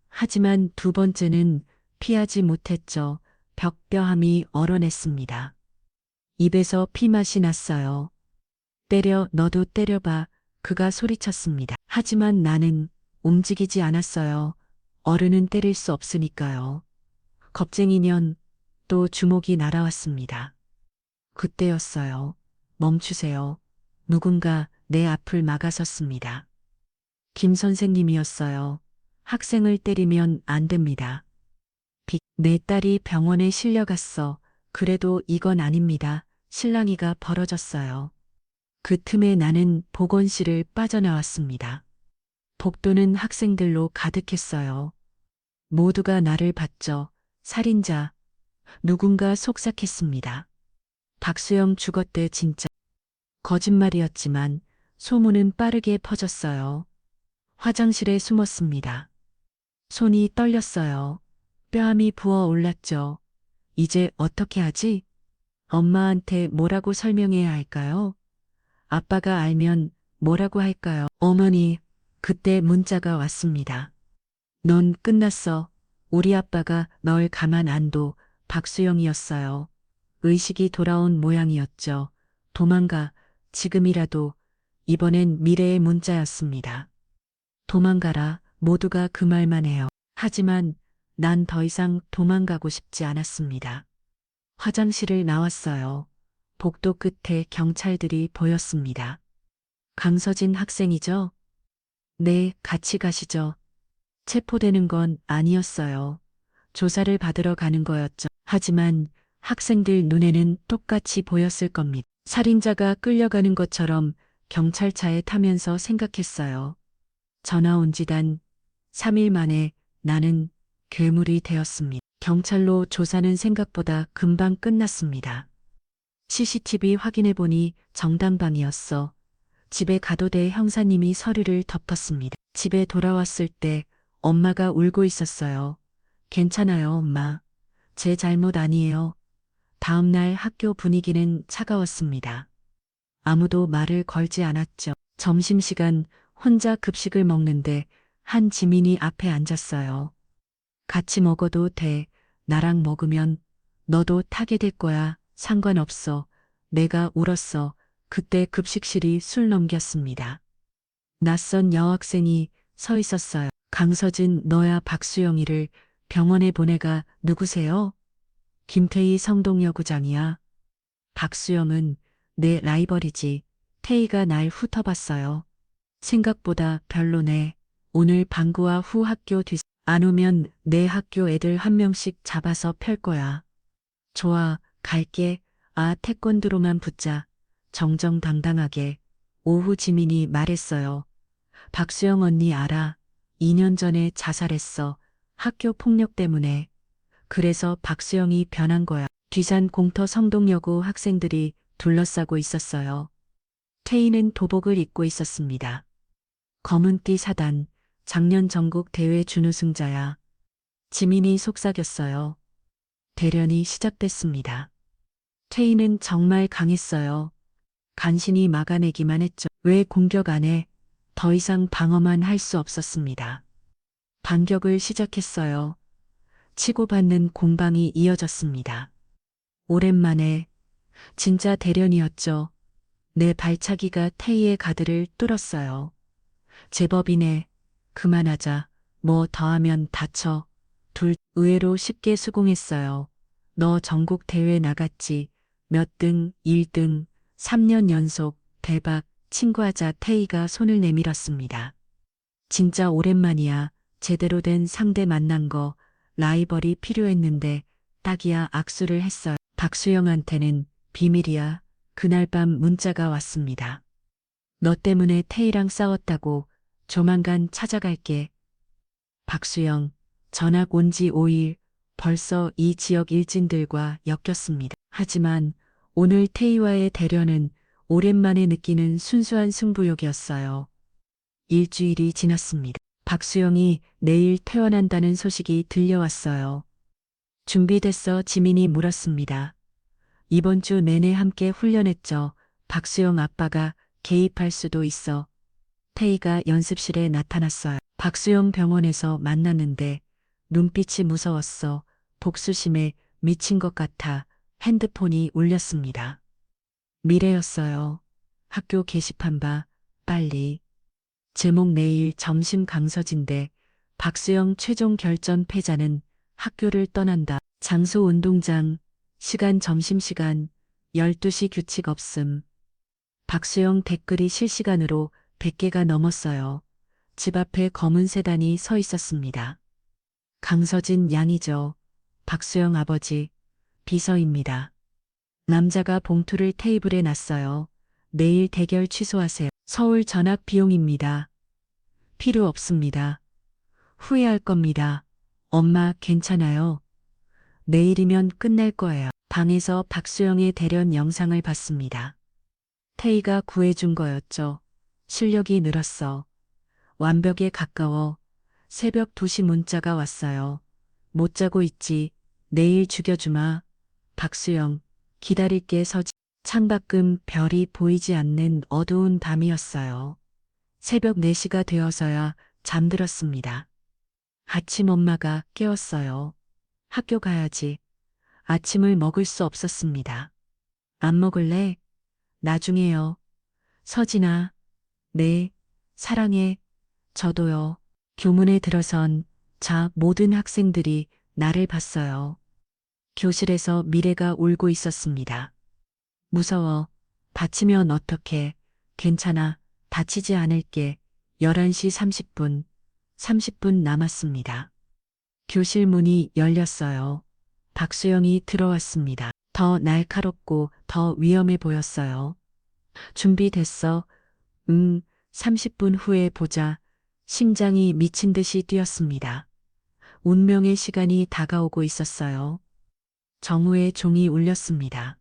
Speaker 1: 하지만 두 번째는 피하지 못했죠. 벽뼈함이 얼어냈습니다. 입에서 피맛이 났어요. 때려, 너도 때려봐. 그가 소리쳤습니다. 하지만 나는 움직이지 않았어요. 어른은 때릴 수 없으니까요. 겁쟁이년 또 주먹이 날아왔습니다. 그때였어요. 멈추세요. 누군가 내 앞을 막아섰습니다. 김 선생님이었어요. 학생을 때리면 안 됩니다. 내 딸이 병원에 실려갔어. 그래도 이건 아닙니다. 실랑이가 벌어졌어요. 그 틈에 나는 보건실을 빠져나왔습니다. 복도는 학생들로 가득했어요. 모두가 나를 봤죠. 살인자. 누군가 속삭했습니다. 박수영 죽었대 진짜. 거짓말이었지만 소문은 빠르게 퍼졌어요. 화장실에 숨었습니다. 손이 떨렸어요. 뼈함이 부어 올랐죠. 이제 어떻게 하지? 엄마한테 뭐라고 설명해야 할까요? 아빠가 알면 뭐라고 할까요? 어머니, 그때 문자가 왔습니다. 넌 끝났어. 우리 아빠가 널 가만 안 둬. 박수영이었어요. 의식이 돌아온 모양이었죠. 도망가. 지금이라도. 이번엔 미래의 문자였습니다. 도망가라. 모두가 그 말만 해요. 하지만 난 더 이상 도망가고 싶지 않았습니다. 화장실을 나왔어요. 복도 끝에 경찰들이 보였습니다. 강서진 학생이죠? 네, 같이 가시죠. 체포되는 건 아니었어요. 조사를 받으러 가는 거였죠. 하지만 학생들 눈에는 똑같이 보였을 겁니다. 살인자가 끌려가는 것처럼 경찰차에 타면서 생각했어요. 전화 온 지 단 3일 만에 나는 괴물이 되었습니다. 경찰로 조사는 생각보다 금방 끝났습니다. CCTV 확인해보니 정당방이었어. 집에 가도 돼 형사님이 서류를 덮었습니다. 집에 돌아왔을 때 엄마가 울고 있었어요. 괜찮아요, 엄마. 제 잘못 아니에요. 다음 날 학교 분위기는 차가웠습니다. 아무도 말을 걸지 않았죠. 점심시간 혼자 급식을 먹는데 한 지민이 앞에 앉았어요. 같이 먹어도 돼. 나랑 먹으면 너도 타게 될 거야. 상관없어. 내가 울었어. 그때 급식실이 술 넘겼습니다. 낯선 여학생이 서 있었어요. 강서진 너야 박수영이를 병원에 보내가 누구세요? 김태희 성동여고장이야. 박수영은 내 라이벌이지. 태희가 날 훑어봤어요. 생각보다 별로네. 오늘 방구와 후 학교 안 오면 내 학교 애들 한 명씩 잡아서 펼 거야. 좋아, 갈게. 아, 태권도로만 붙자. 정정당당하게. 오후 지민이 말했어요. 박수영 언니 알아. 2년 전에 자살했어. 학교 폭력 때문에. 그래서 박수영이 변한 거야. 뒤산 공터 성동여고 학생들이 둘러싸고 있었어요. 태희는 도복을 입고 있었습니다. 검은띠 사단, 작년 전국 대회 준우승자야. 지민이 속삭였어요. 대련이 시작됐습니다. 태희는 정말 강했어요. 간신히 막아내기만 했죠. 왜 공격 안 해? 더 이상 방어만 할 수 없었습니다. 반격을 시작했어요. 치고받는 공방이 이어졌습니다. 오랜만에 진짜 대련이었죠. 내 발차기가 태희의 가드를 뚫었어요. 제법이네. 그만하자. 뭐 더하면 다쳐. 둘 의외로 쉽게 수긍했어요. 너 전국 대회 나갔지. 몇 등, 1등, 3년 연속, 대박, 친구하자. 태희가 손을 내밀었습니다. 진짜 오랜만이야. 제대로 된 상대 만난 거. 라이벌이 필요했는데 딱이야. 악수를 했어요. 박수영한테는 비밀이야. 그날 밤 문자가 왔습니다. 너 때문에 태희랑 싸웠다고. 조만간 찾아갈게. 박수영, 전학 온 지 5일, 벌써 이 지역 일진들과 엮였습니다. 하지만 오늘 태희와의 대련은 오랜만에 느끼는 순수한 승부욕이었어요. 일주일이 지났습니다. 박수영이 내일 퇴원한다는 소식이 들려왔어요. 준비됐어? 지민이 물었습니다. 이번 주 내내 함께 훈련했죠. 박수영 아빠가 개입할 수도 있어. 태희가 연습실에 나타났어요. 박수영 병원에서 만났는데 눈빛이 무서웠어. 복수심에 미친 것 같아. 핸드폰이 울렸습니다. 미래였어요. 학교 게시판 봐. 빨리. 제목 내일 점심 강서진대. 박수영 최종 결전 패자는 학교를 떠난다. 장소 운동장. 시간 점심시간. 12시 규칙 없음. 박수영 댓글이 실시간으로 100개가 넘었어요. 집 앞에 검은 세단이 서 있었습니다. 강서진 양이죠. 박수영 아버지. 비서입니다. 남자가 봉투를 테이블에 놨어요. 내일 대결 취소하세요. 서울 전학 비용입니다. 필요 없습니다. 후회할 겁니다. 엄마 괜찮아요. 내일이면 끝날 거예요. 방에서 박수영의 대련 영상을 봤습니다. 태희가 구해준 거였죠. 실력이 늘었어. 완벽에 가까워. 새벽 2시 문자가 왔어요. 못 자고 있지. 내일 죽여주마. 박수영, 기다릴게. 서지. 창밖은 별이 보이지 않는 어두운 밤이었어요. 새벽 4시가 되어서야 잠들었습니다. 아침 엄마가 깨웠어요. 학교 가야지. 아침을 먹을 수 없었습니다. 안 먹을래? 나중에요. 서진아. 네, 사랑해. 저도요. 교문에 들어선 모든 학생들이 나를 봤어요. 교실에서 미래가 울고 있었습니다. 무서워. 다치면 어떡해. 괜찮아. 다치지 않을게. 11시 30분. 30분 남았습니다. 교실 문이 열렸어요. 박수영이 들어왔습니다. 더 날카롭고 더 위험해 보였어요. 준비됐어? 30분 후에 보자. 심장이 미친 듯이 뛰었습니다. 운명의 시간이 다가오고 있었어요. 정우의 종이 울렸습니다.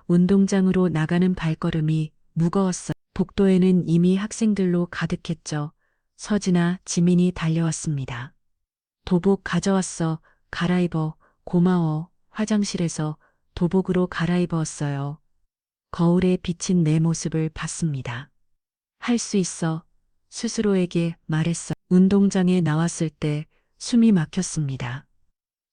Speaker 1: 운동장으로 나가는 발걸음이 무거웠어요. 복도에는 이미 학생들로 가득했죠. 서진아, 지민이 달려왔습니다. 도복 가져왔어. 갈아입어. 고마워. 화장실에서 도복으로 갈아입었어요. 거울에 비친 내 모습을 봤습니다. 할 수 있어. 스스로에게 말했어. 운동장에 나왔을 때 숨이 막혔습니다.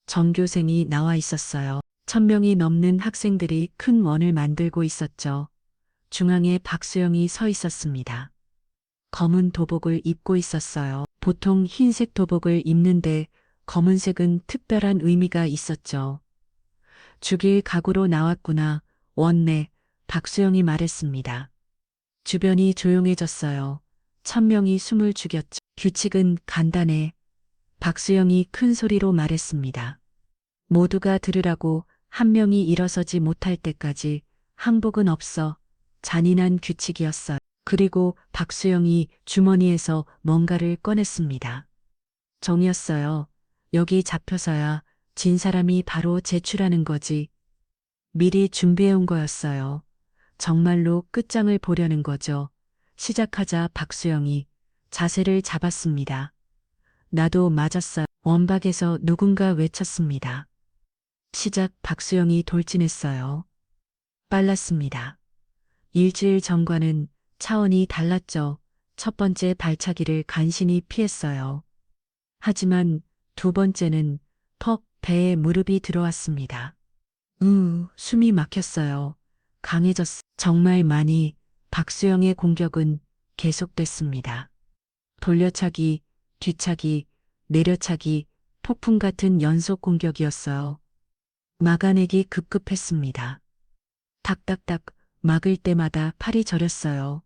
Speaker 1: 전교생이 나와 있었어요. 1000명이 넘는 학생들이 큰 원을 만들고 있었죠. 중앙에 박수영이 서 있었습니다. 검은 도복을 입고 있었어요. 보통 흰색 도복을 입는데 검은색은 특별한 의미가 있었죠. 죽일 각오로 나왔구나. 원내 박수영이 말했습니다. 주변이 조용해졌어요. 1000명이 숨을 죽였죠. 규칙은 간단해. 박수영이 큰 소리로 말했습니다. 모두가 들으라고. 한 명이 일어서지 못할 때까지 항복은 없어. 잔인한 규칙이었어요. 그리고 박수영이 주머니에서 뭔가를 꺼냈습니다. 정이었어요. 여기 잡혀서야 진 사람이 바로 제출하는 거지. 미리 준비해온 거였어요. 정말로 끝장을 보려는 거죠. 시작하자 박수영이 자세를 잡았습니다. 나도 맞았어요. 원박에서 누군가 외쳤습니다. 시작. 박수영이 돌진했어요. 빨랐습니다. 일주일 전과는 차원이 달랐죠. 첫 번째 발차기를 간신히 피했어요. 하지만 두 번째는 퍽 배에 무릎이 들어왔습니다. 숨이 막혔어요. 강해졌어. 정말 많이. 박수영의 공격은 계속됐습니다. 돌려차기, 뒤차기, 내려차기, 폭풍 같은 연속 공격이었어요. 막아내기 급급했습니다. 닥닥닥 막을 때마다 팔이 저렸어요.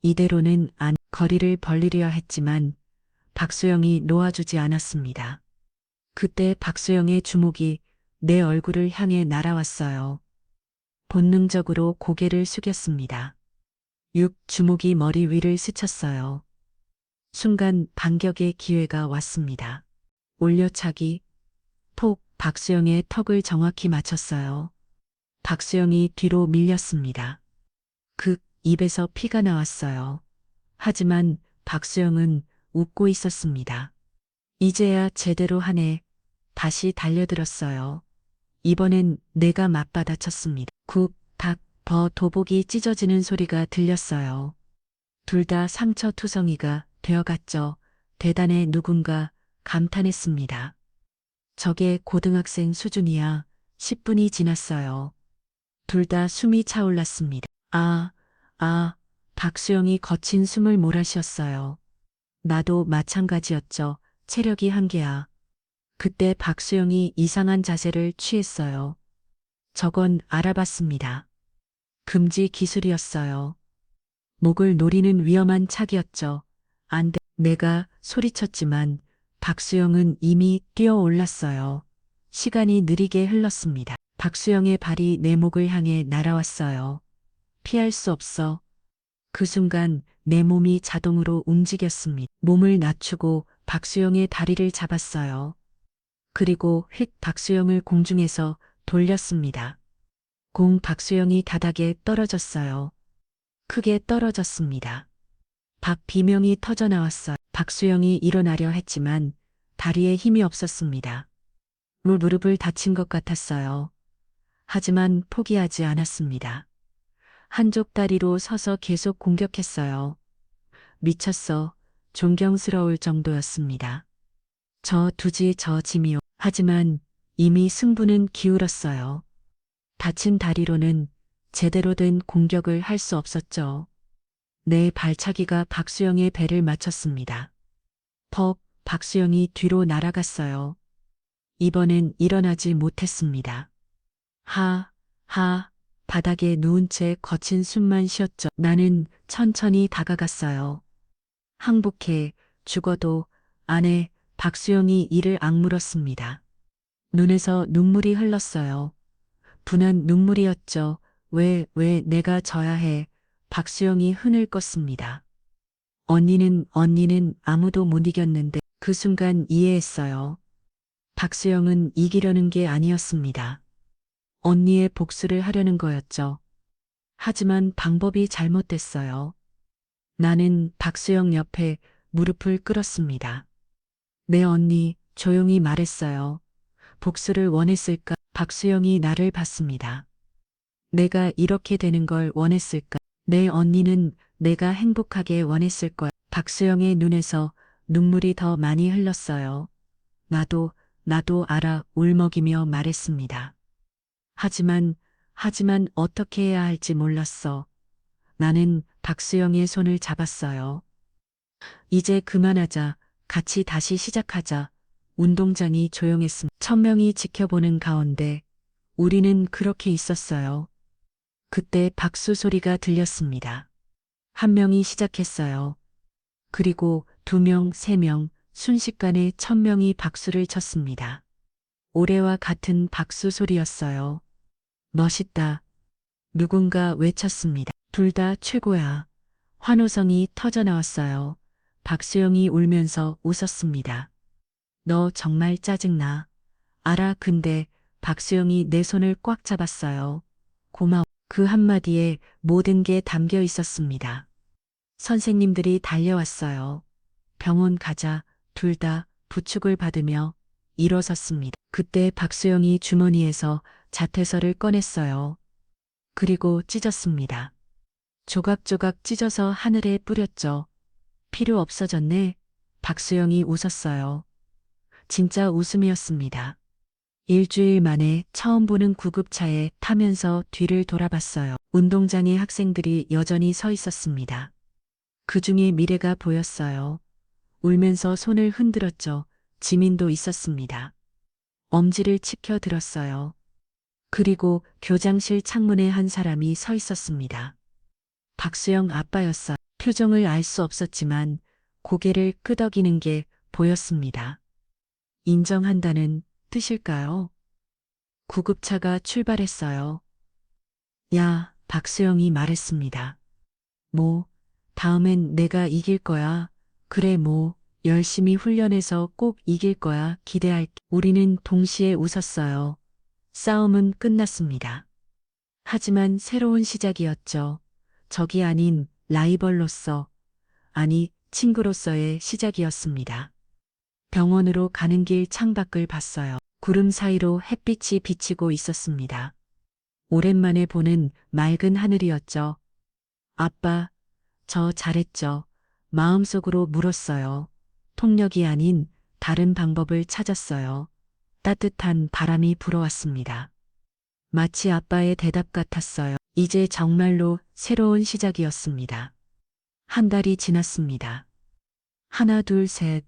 Speaker 1: 이대로는 안. 거리를 벌리려 했지만 박수영이 놓아주지 않았습니다. 그때 박수영의 주먹이 내 얼굴을 향해 날아왔어요. 본능적으로 고개를 숙였습니다. 주먹이 머리 위를 스쳤어요. 순간 반격의 기회가 왔습니다. 올려차기, 톡. 박수영의 턱을 정확히 맞췄어요. 박수영이 뒤로 밀렸습니다. 입에서 피가 나왔어요. 하지만 박수영은 웃고 있었습니다. 이제야 제대로 하네. 다시 달려들었어요. 이번엔 내가 맞받아쳤습니다. 도복이 찢어지는 소리가 들렸어요. 둘 다 상처투성이가 되어갔죠. 대단해. 누군가 감탄했습니다. 저게 고등학생 수준이야. 10분이 지났어요. 둘 다 숨이 차올랐습니다. 박수영이 거친 숨을 몰아쉬었어요. 나도 마찬가지였죠. 체력이 한계야. 그때 박수영이 이상한 자세를 취했어요. 저건 알아봤습니다. 금지 기술이었어요. 목을 노리는 위험한 차기였죠. 안 돼. 내가 소리쳤지만 박수영은 이미 뛰어올랐어요. 시간이 느리게 흘렀습니다. 박수영의 발이 내 목을 향해 날아왔어요. 피할 수 없어. 그 순간 내 몸이 자동으로 움직였습니다. 몸을 낮추고 박수영의 다리를 잡았어요. 그리고 박수영을 공중에서 돌렸습니다. 박수영이 바닥에 떨어졌어요. 크게 떨어졌습니다. 비명이 터져 나왔어요. 박수영이 일어나려 했지만 다리에 힘이 없었습니다. 무릎을 다친 것 같았어요. 하지만 포기하지 않았습니다. 한쪽 다리로 서서 계속 공격했어요. 미쳤어. 존경스러울 정도였습니다. 저 짐이요. 하지만 이미 승부는 기울었어요. 다친 다리로는 제대로 된 공격을 할 수 없었죠. 내 발차기가 박수영의 배를 맞췄습니다. 박수영이 뒤로 날아갔어요. 이번엔 일어나지 못했습니다. 바닥에 누운 채 거친 숨만 쉬었죠. 나는 천천히 다가갔어요. 항복해. 죽어도 안 해. 박수영이 이를 악물었습니다. 눈에서 눈물이 흘렀어요. 분한 눈물이었죠. 왜 내가 져야 해. 박수영이 흥을 껐습니다. 언니는 아무도 못 이겼는데. 그 순간 이해했어요. 박수영은 이기려는 게 아니었습니다. 언니의 복수를 하려는 거였죠. 하지만 방법이 잘못됐어요. 나는 박수영 옆에 무릎을 꿇었습니다. 내 언니, 조용히 말했어요. 복수를 원했을까? 박수영이 나를 봤습니다. 내가 이렇게 되는 걸 원했을까? 내 언니는 내가 행복하게 원했을 거야. 박수영의 눈에서 눈물이 더 많이 흘렀어요. 나도 알아 울먹이며 말했습니다. 하지만 어떻게 해야 할지 몰랐어. 나는 박수영의 손을 잡았어요. 이제 그만하자. 같이 다시 시작하자. 운동장이 조용했습니다. 1000명이 지켜보는 가운데 우리는 그렇게 있었어요. 그때 박수 소리가 들렸습니다. 한 명이 시작했어요. 그리고 2명, 3명, 순식간에 1000명이 박수를 쳤습니다. 올해와 같은 박수 소리였어요. 멋있다. 누군가 외쳤습니다. 둘 다 최고야. 환호성이 터져 나왔어요. 박수영이 울면서 웃었습니다. 너 정말 짜증나. 알아. 근데 박수영이 내 손을 꽉 잡았어요. 고마워. 그 한마디에 모든 게 담겨 있었습니다. 선생님들이 달려왔어요. 병원 가자. 둘 다 부축을 받으며 일어섰습니다. 그때 박수영이 주머니에서 자퇴서를 꺼냈어요. 그리고 찢었습니다. 조각조각 찢어서 하늘에 뿌렸죠. 필요 없어졌네. 박수영이 웃었어요. 진짜 웃음이었습니다. 일주일 만에 처음 보는 구급차에 타면서 뒤를 돌아봤어요. 운동장에 학생들이 여전히 서 있었습니다. 그 중에 미래가 보였어요. 울면서 손을 흔들었죠. 지민도 있었습니다. 엄지를 치켜들었어요. 그리고 교장실 창문에 한 사람이 서 있었습니다. 박수영 아빠였어요. 표정을 알 수 없었지만 고개를 끄덕이는 게 보였습니다. 인정한다는 뜻일까요? 구급차가 출발했어요. 야, 박수영이 말했습니다. 다음엔 내가 이길 거야. 그래, 열심히 훈련해서 꼭 이길 거야. 기대할게. 우리는 동시에 웃었어요. 싸움은 끝났습니다. 하지만 새로운 시작이었죠. 적이 아닌 라이벌로서, 아니, 친구로서의 시작이었습니다. 병원으로 가는 길 창밖을 봤어요. 구름 사이로 햇빛이 비치고 있었습니다. 오랜만에 보는 맑은 하늘이었죠. 아빠, 저 잘했죠. 마음속으로 물었어요. 폭력이 아닌 다른 방법을 찾았어요. 따뜻한 바람이 불어왔습니다. 마치 아빠의 대답 같았어요. 이제 정말로 새로운 시작이었습니다. 한 달이 지났습니다. 하나, 둘, 셋.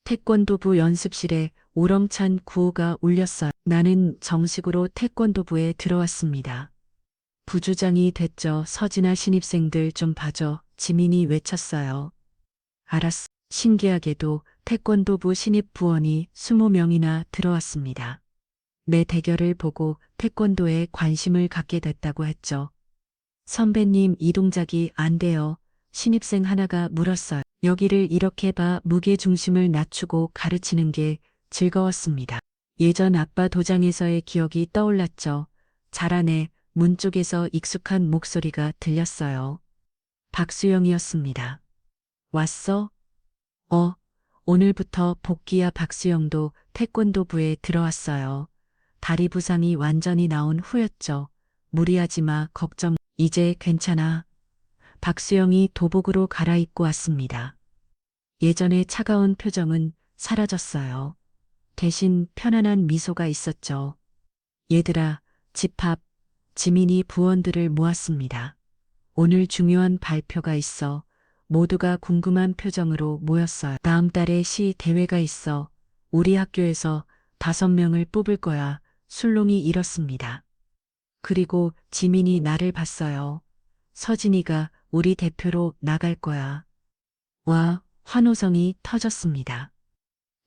Speaker 1: 태권도부 연습실에 우렁찬 구호가 울렸어요. 나는 정식으로 태권도부에 들어왔습니다. 부주장이 됐죠. 서진아 신입생들 좀 봐줘. 지민이 외쳤어요. 알았어. 신기하게도 태권도부 신입 부원이 20명이나 들어왔습니다. 내 대결을 보고 태권도에 관심을 갖게 됐다고 했죠. 선배님 이 동작이 안 돼요. 신입생 하나가 물었어요. 여기를 이렇게 봐. 무게중심을 낮추고 가르치는 게 즐거웠습니다. 예전 아빠 도장에서의 기억이 떠올랐죠. 잘하네. 문 쪽에서 익숙한 목소리가 들렸어요. 박수영이었습니다. 왔어? 오늘부터 복귀야. 박수영도 태권도부에 들어왔어요. 다리 부상이 완전히 나온 후였죠. 무리하지 마. 걱정. 이제 괜찮아. 박수영이 도복으로 갈아입고 왔습니다. 예전의 차가운 표정은 사라졌어요. 대신 편안한 미소가 있었죠. 얘들아, 집합. 지민이 부원들을 모았습니다. 오늘 중요한 발표가 있어. 모두가 궁금한 표정으로 모였어요. 다음 달에 시 대회가 있어. 우리 학교에서 5명을 뽑을 거야. 술롱이 일었습니다. 그리고 지민이 나를 봤어요. 서진이가 우리 대표로 나갈 거야. 와, 환호성이 터졌습니다.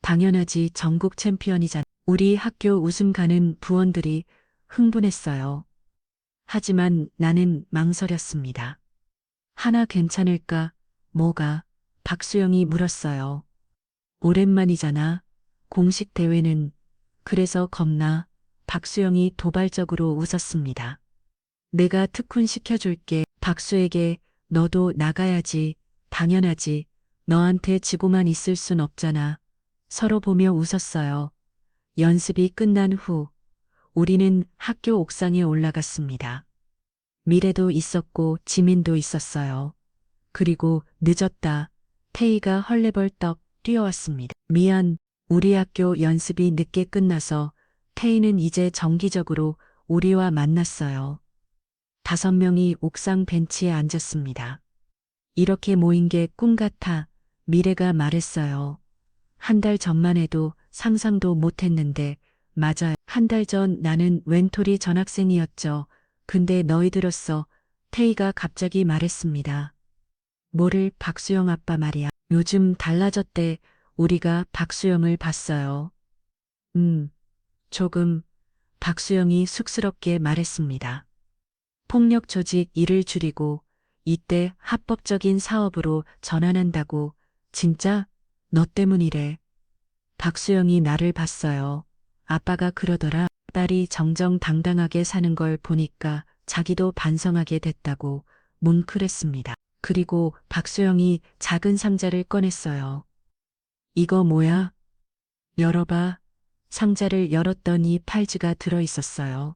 Speaker 1: 당연하지. 전국 챔피언이잖아. 우리 학교 우승 가는 부원들이 흥분했어요. 하지만 나는 망설였습니다. 하나 괜찮을까? 뭐가? 박수영이 물었어요. 오랜만이잖아. 공식 대회는. 그래서 겁나. 박수영이 도발적으로 웃었습니다. 내가 특훈 시켜줄게. 박수에게 너도 나가야지. 당연하지. 너한테 지고만 있을 순 없잖아. 서로 보며 웃었어요. 연습이 끝난 후 우리는 학교 옥상에 올라갔습니다. 미래도 있었고 지민도 있었어요. 그리고 늦었다. 태희가 헐레벌떡 뛰어왔습니다. 미안, 우리 학교 연습이 늦게 끝나서 태희는 이제 정기적으로 우리와 만났어요. 5명이 옥상 벤치에 앉았습니다. 이렇게 모인 게 꿈 같아. 미래가 말했어요. 1달 전만 해도 상상도 못했는데, 맞아요. 1달 전 나는 웬토리 전학생이었죠. 근데 너희들었어. 태희가 갑자기 말했습니다. 뭐를 박수영 아빠 말이야. 요즘 달라졌대. 우리가 박수영을 봤어요. 조금. 박수영이 쑥스럽게 말했습니다. 폭력 조직 일을 줄이고 이때 합법적인 사업으로 전환한다고. 진짜? 너 때문이래. 박수영이 나를 봤어요. 아빠가 그러더라. 딸이 정정당당하게 사는 걸 보니까 자기도 반성하게 됐다고 뭉클했습니다. 그리고 박수영이 작은 상자를 꺼냈어요. 이거 뭐야? 열어봐. 상자를 열었더니 팔찌가 들어있었어요.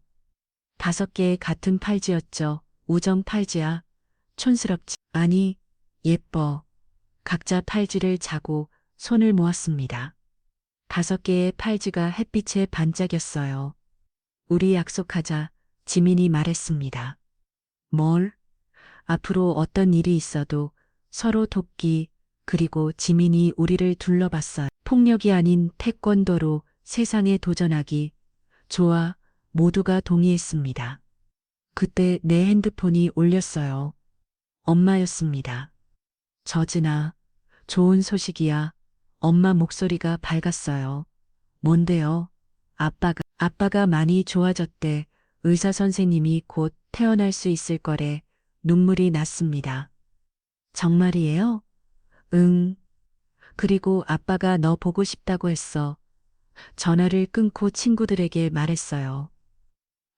Speaker 1: 5개의 같은 팔찌였죠. 우정 팔찌야. 촌스럽지? 아니, 예뻐. 각자 팔찌를 차고 손을 모았습니다. 5개의 팔찌가 햇빛에 반짝였어요. 우리 약속하자. 지민이 말했습니다. 뭘? 앞으로 어떤 일이 있어도 서로 돕기. 그리고 지민이 우리를 둘러봤어요. 폭력이 아닌 태권도로 세상에 도전하기. 좋아. 모두가 동의했습니다. 그때 내 핸드폰이 울렸어요. 엄마였습니다. 저진아, 좋은 소식이야. 엄마 목소리가 밝았어요. 뭔데요? 아빠가 많이 좋아졌대. 의사 선생님이 곧 태어날 수 있을 거래. 눈물이 났습니다. 정말이에요? 응. 그리고 아빠가 너 보고 싶다고 했어. 전화를 끊고 친구들에게 말했어요.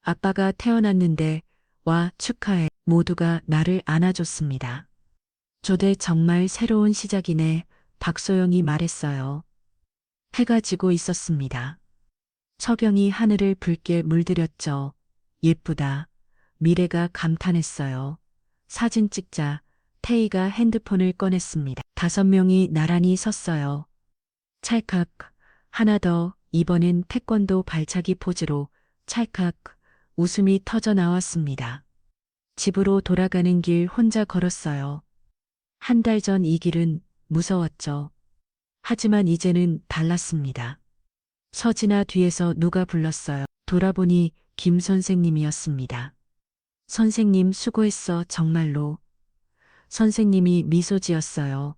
Speaker 1: 아빠가 태어났는데, 와, 축하해. 모두가 나를 안아줬습니다. 조대 정말 새로운 시작이네. 박소영이 말했어요. 해가 지고 있었습니다. 석영이 하늘을 붉게 물들였죠. 예쁘다. 미래가 감탄했어요. 사진 찍자. 태희가 핸드폰을 꺼냈습니다. 5명이 나란히 섰어요. 찰칵. 하나 더. 이번엔 태권도 발차기 포즈로 찰칵. 웃음이 터져 나왔습니다. 집으로 돌아가는 길 혼자 걸었어요. 1달 전 이 길은 무서웠죠. 하지만 이제는 달랐습니다. 서진아 뒤에서 누가 불렀어요. 돌아보니 김 선생님이었습니다. 선생님 수고했어 정말로. 선생님이 미소 지었어요.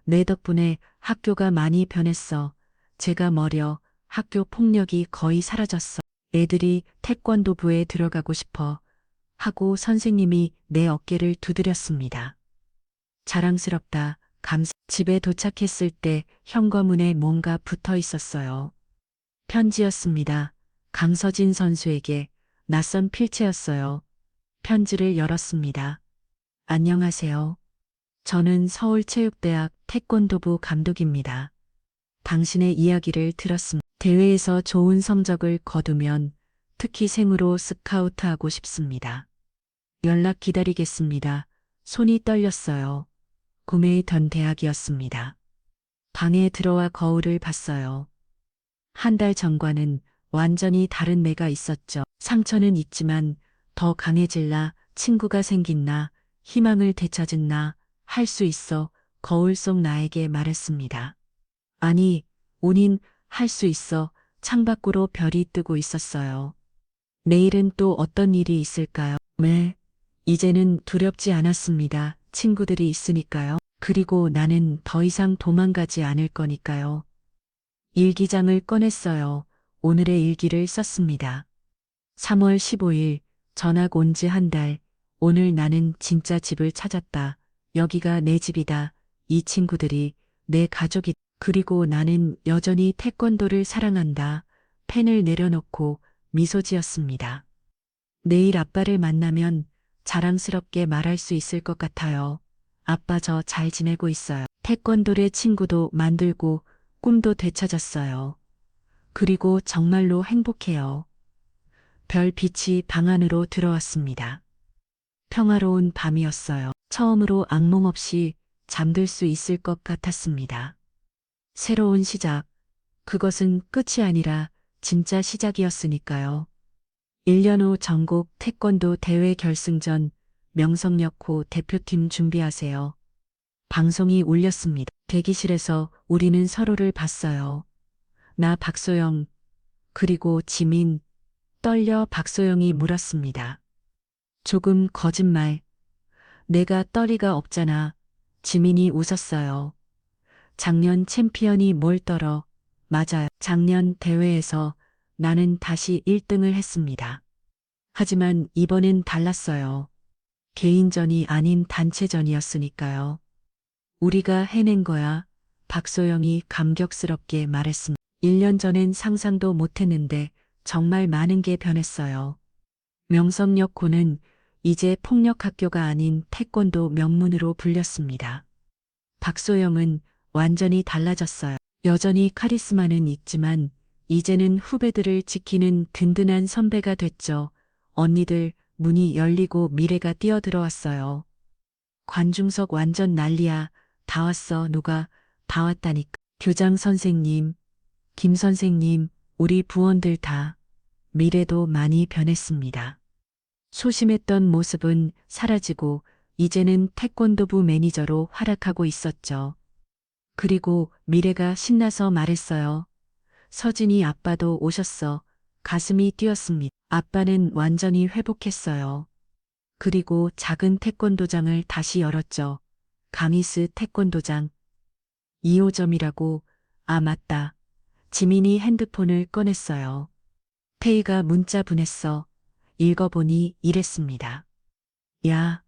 Speaker 1: 내 덕분에 학교가 많이 변했어. 제가 머려 학교 폭력이 거의 사라졌어. 애들이 태권도부에 들어가고 싶어 하고 선생님이 내 어깨를 두드렸습니다. 자랑스럽다. 집에 도착했을 때 현관문에 뭔가 붙어 있었어요. 편지였습니다. 강서진 선수에게. 낯선 필체였어요. 편지를 열었습니다. 안녕하세요. 저는 서울체육대학 태권도부 감독입니다. 당신의 이야기를 들었습니다. 대회에서 좋은 성적을 거두면 특히 생으로 스카우트하고 싶습니다. 연락 기다리겠습니다. 손이 떨렸어요. 구매했던 대학이었습니다. 방에 들어와 거울을 봤어요. 1달 전과는 완전히 다른 내가 있었죠. 상처는 있지만 더 강해질라. 친구가 생긴 나, 희망을 되찾은 나, 할 수 있어. 거울 속 나에게 말했습니다. 아니, 온인 할 수 있어. 창밖으로 별이 뜨고 있었어요. 내일은 또 어떤 일이 있을까요? 네. 이제는 두렵지 않았습니다. 친구들이 있으니까요. 그리고 나는 더 이상 도망가지 않을 거니까요. 일기장을 꺼냈어요. 오늘의 일기를 썼습니다. 3월 15일, 전학 온 지 1달. 오늘 나는 진짜 집을 찾았다. 여기가 내 집이다. 이 친구들이 내 가족이. 그리고 나는 여전히 태권도를 사랑한다. 펜을 내려놓고 미소 지었습니다. 내일 아빠를 만나면 자랑스럽게 말할 수 있을 것 같아요. 아빠 저 잘 지내고 있어요. 태권도의 친구도 만들고 꿈도 되찾았어요. 그리고 정말로 행복해요. 별빛이 방 안으로 들어왔습니다. 평화로운 밤이었어요. 처음으로 악몽 없이 잠들 수 있을 것 같았습니다. 새로운 시작. 그것은 끝이 아니라 진짜 시작이었으니까요. 1년 후 전국 태권도 대회 결승전 명성여고 대표팀 준비하세요. 방송이 울렸습니다. 대기실에서 우리는 서로를 봤어요. 나 박소영, 그리고 지민, 떨려 박소영이 물었습니다. 조금 거짓말. 내가 떨이가 없잖아. 지민이 웃었어요. 작년 챔피언이 뭘 떨어. 맞아요. 작년 대회에서 나는 다시 1등을 했습니다. 하지만 이번엔 달랐어요. 개인전이 아닌 단체전이었으니까요. 우리가 해낸 거야. 박소영이 감격스럽게 말했습니다. 1년 전엔 상상도 못했는데 정말 많은 게 변했어요. 명성여고는 이제 폭력학교가 아닌 태권도 명문으로 불렸습니다. 박소영은 완전히 달라졌어요. 여전히 카리스마는 있지만 이제는 후배들을 지키는 든든한 선배가 됐죠. 언니들, 문이 열리고 미래가 뛰어들어왔어요. 관중석 완전 난리야. 다 왔어. 누가? 다 왔다니까. 교장 선생님, 김 선생님, 우리 부원들 다. 미래도 많이 변했습니다. 소심했던 모습은 사라지고 이제는 태권도부 매니저로 활약하고 있었죠. 그리고 미래가 신나서 말했어요. 서진이 아빠도 오셨어. 가슴이 뛰었습니다. 아빠는 완전히 회복했어요. 그리고 작은 태권도장을 다시 열었죠. 강희스 태권도장. 2호점이라고. 아, 맞다. 지민이 핸드폰을 꺼냈어요. 태희가 문자 보냈어. 읽어보니 이랬습니다. 야,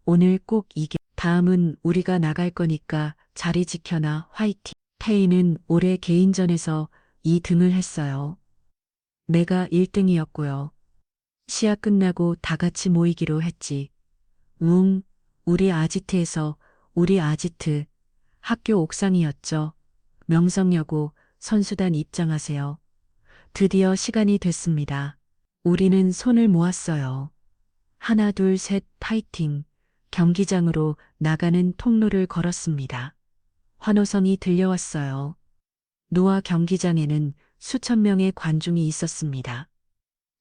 Speaker 1: 오늘 꼭 이겨. 다음은 우리가 나갈 거니까 자리 지켜놔. 화이팅. 태희는 올해 개인전에서 2등을 했어요. 내가 1등이었고요. 시합 끝나고 다 같이 모이기로 했지. 우리 아지트에서. 우리 아지트. 학교 옥상이었죠. 명성여고 선수단 입장하세요. 드디어 시간이 됐습니다. 우리는 손을 모았어요. 하나, 둘, 셋, 파이팅. 경기장으로 나가는 통로를 걸었습니다. 환호성이 들려왔어요. 노아 경기장에는 수천 명의 관중이 있었습니다.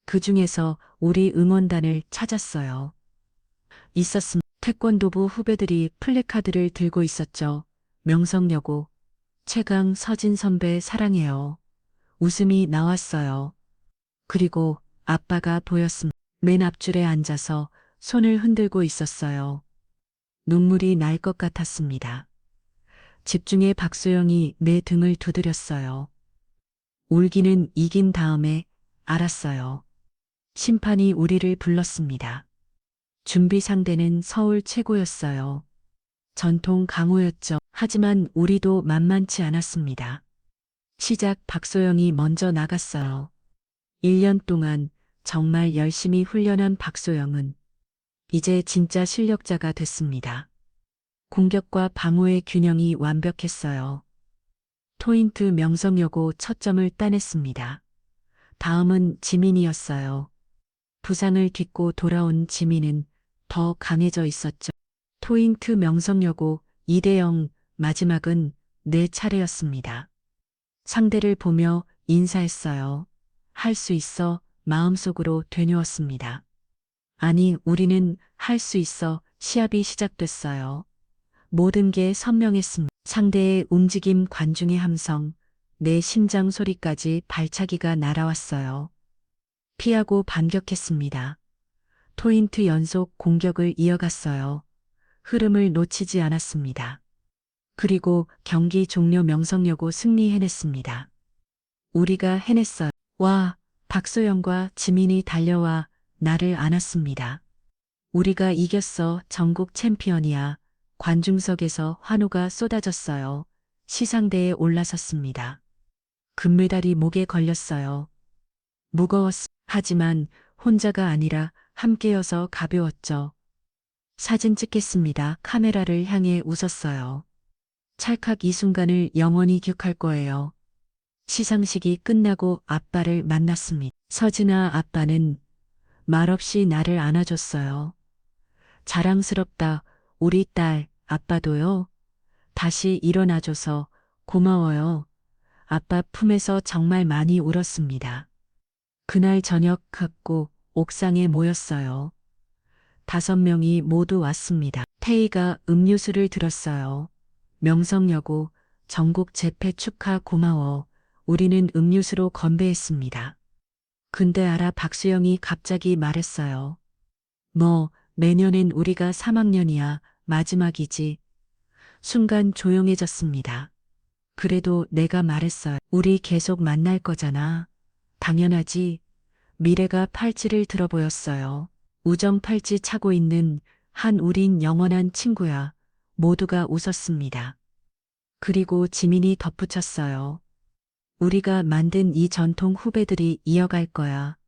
Speaker 1: 그 중에서 우리 응원단을 찾았어요. 태권도부 후배들이 플래카드를 들고 있었죠. 명성여고. 최강 서진 선배 사랑해요. 웃음이 나왔어요. 그리고 아빠가 보였습니다. 맨 앞줄에 앉아서 손을 흔들고 있었어요. 눈물이 날 것 같았습니다. 집중의 박소영이 내 등을 두드렸어요. 울기는 이긴 다음에 알았어요. 심판이 우리를 불렀습니다. 준비 상대는 서울 최고였어요. 전통 강호였죠. 하지만 우리도 만만치 않았습니다. 시작 박소영이 먼저 나갔어요. 1년 동안 정말 열심히 훈련한 박소영은 이제 진짜 실력자가 됐습니다. 공격과 방어의 균형이 완벽했어요. 토인트 명성여고 첫 점을 따냈습니다. 다음은 지민이었어요. 부상을 딛고 돌아온 지민은 더 강해져 있었죠. 토인트 명성여고 2대0. 마지막은 내 차례였습니다. 상대를 보며 인사했어요. 할 수 있어. 마음속으로 되뇌었습니다. 아니, 우리는 할 수 있어. 시합이 시작됐어요. 모든 게 선명했습니다. 상대의 움직임, 관중의 함성, 내 심장 소리까지 발차기가 날아왔어요. 피하고 반격했습니다. 토인트 연속 공격을 이어갔어요. 흐름을 놓치지 않았습니다. 그리고 경기 종료 명성여고 승리해냈습니다. 우리가 해냈어요. 와, 박소영과 지민이 달려와 나를 안았습니다. 우리가 이겼어. 전국 챔피언이야. 관중석에서 환호가 쏟아졌어요. 시상대에 올라섰습니다. 금메달이 목에 걸렸어요. 하지만 혼자가 아니라 함께여서 가벼웠죠. 사진 찍겠습니다. 카메라를 향해 웃었어요. 찰칵 이 순간을 영원히 기억할 거예요. 시상식이 끝나고 아빠를 만났습니다. 서진아 아빠는 말없이 나를 안아줬어요. 자랑스럽다, 우리 딸, 아빠도요. 다시 일어나줘서 고마워요. 아빠 품에서 정말 많이 울었습니다. 그날 저녁 갖고 옥상에 모였어요. 5명이 모두 왔습니다. 태희가 음료수를 들었어요. 명성여고 전국 재패 축하 고마워. 우리는 음료수로 건배했습니다. 근데 알아 박수영이 갑자기 말했어요. 뭐, 내년엔 우리가 3학년이야. 마지막이지. 순간 조용해졌습니다. 그래도 내가 말했어요. 우리 계속 만날 거잖아. 당연하지. 미래가 팔찌를 들어 보였어요. 우정 팔찌 차고 있는 한 우린 영원한 친구야. 모두가 웃었습니다. 그리고 지민이 덧붙였어요. 우리가 만든 이 전통 후배들이 이어갈 거야.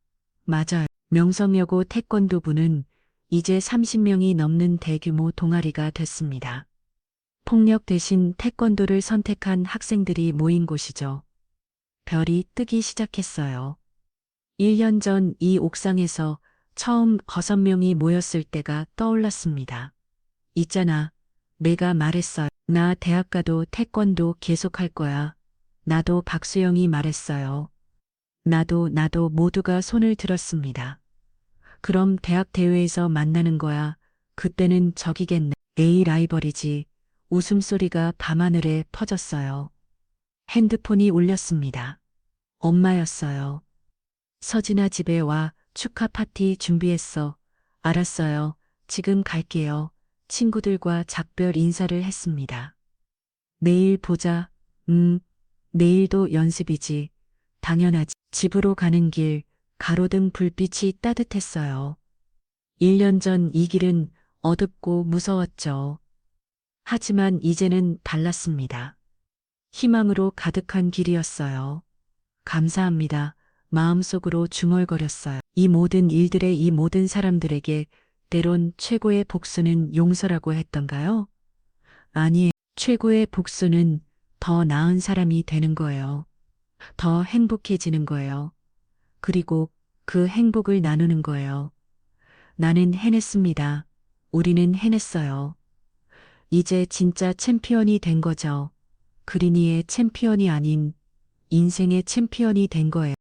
Speaker 1: 맞아요. 명성여고 태권도부는 이제 30명이 넘는 대규모 동아리가 됐습니다. 폭력 대신 태권도를 선택한 학생들이 모인 곳이죠. 별이 뜨기 시작했어요. 1년 전 이 옥상에서 처음 6명이 모였을 때가 떠올랐습니다. 있잖아. 내가 말했어요. 나 대학 가도 태권도 계속할 거야. 나도 박수영이 말했어요. 나도 모두가 손을 들었습니다. 그럼 대학 대회에서 만나는 거야. 그때는 적이겠네. 에이 라이벌이지. 웃음소리가 밤하늘에 퍼졌어요. 핸드폰이 울렸습니다. 엄마였어요. 서진아 집에 와 축하 파티 준비했어. 알았어요. 지금 갈게요. 친구들과 작별 인사를 했습니다. 내일 보자. 내일도 연습이지. 당연하지. 집으로 가는 길 가로등 불빛이 따뜻했어요. 1년 전 이 길은 어둡고 무서웠죠. 하지만 이제는 달랐습니다. 희망으로 가득한 길이었어요. 감사합니다. 마음속으로 중얼거렸어요. 이 모든 일들의 이 모든 사람들에게 때론 최고의 복수는 용서라고 했던가요? 아니에요. 최고의 복수는 더 나은 사람이 되는 거예요. 더 행복해지는 거예요. 그리고 그 행복을 나누는 거예요. 나는 해냈습니다. 우리는 해냈어요. 이제 진짜 챔피언이 된 거죠. 그린이의 챔피언이 아닌 인생의 챔피언이 된 거예요.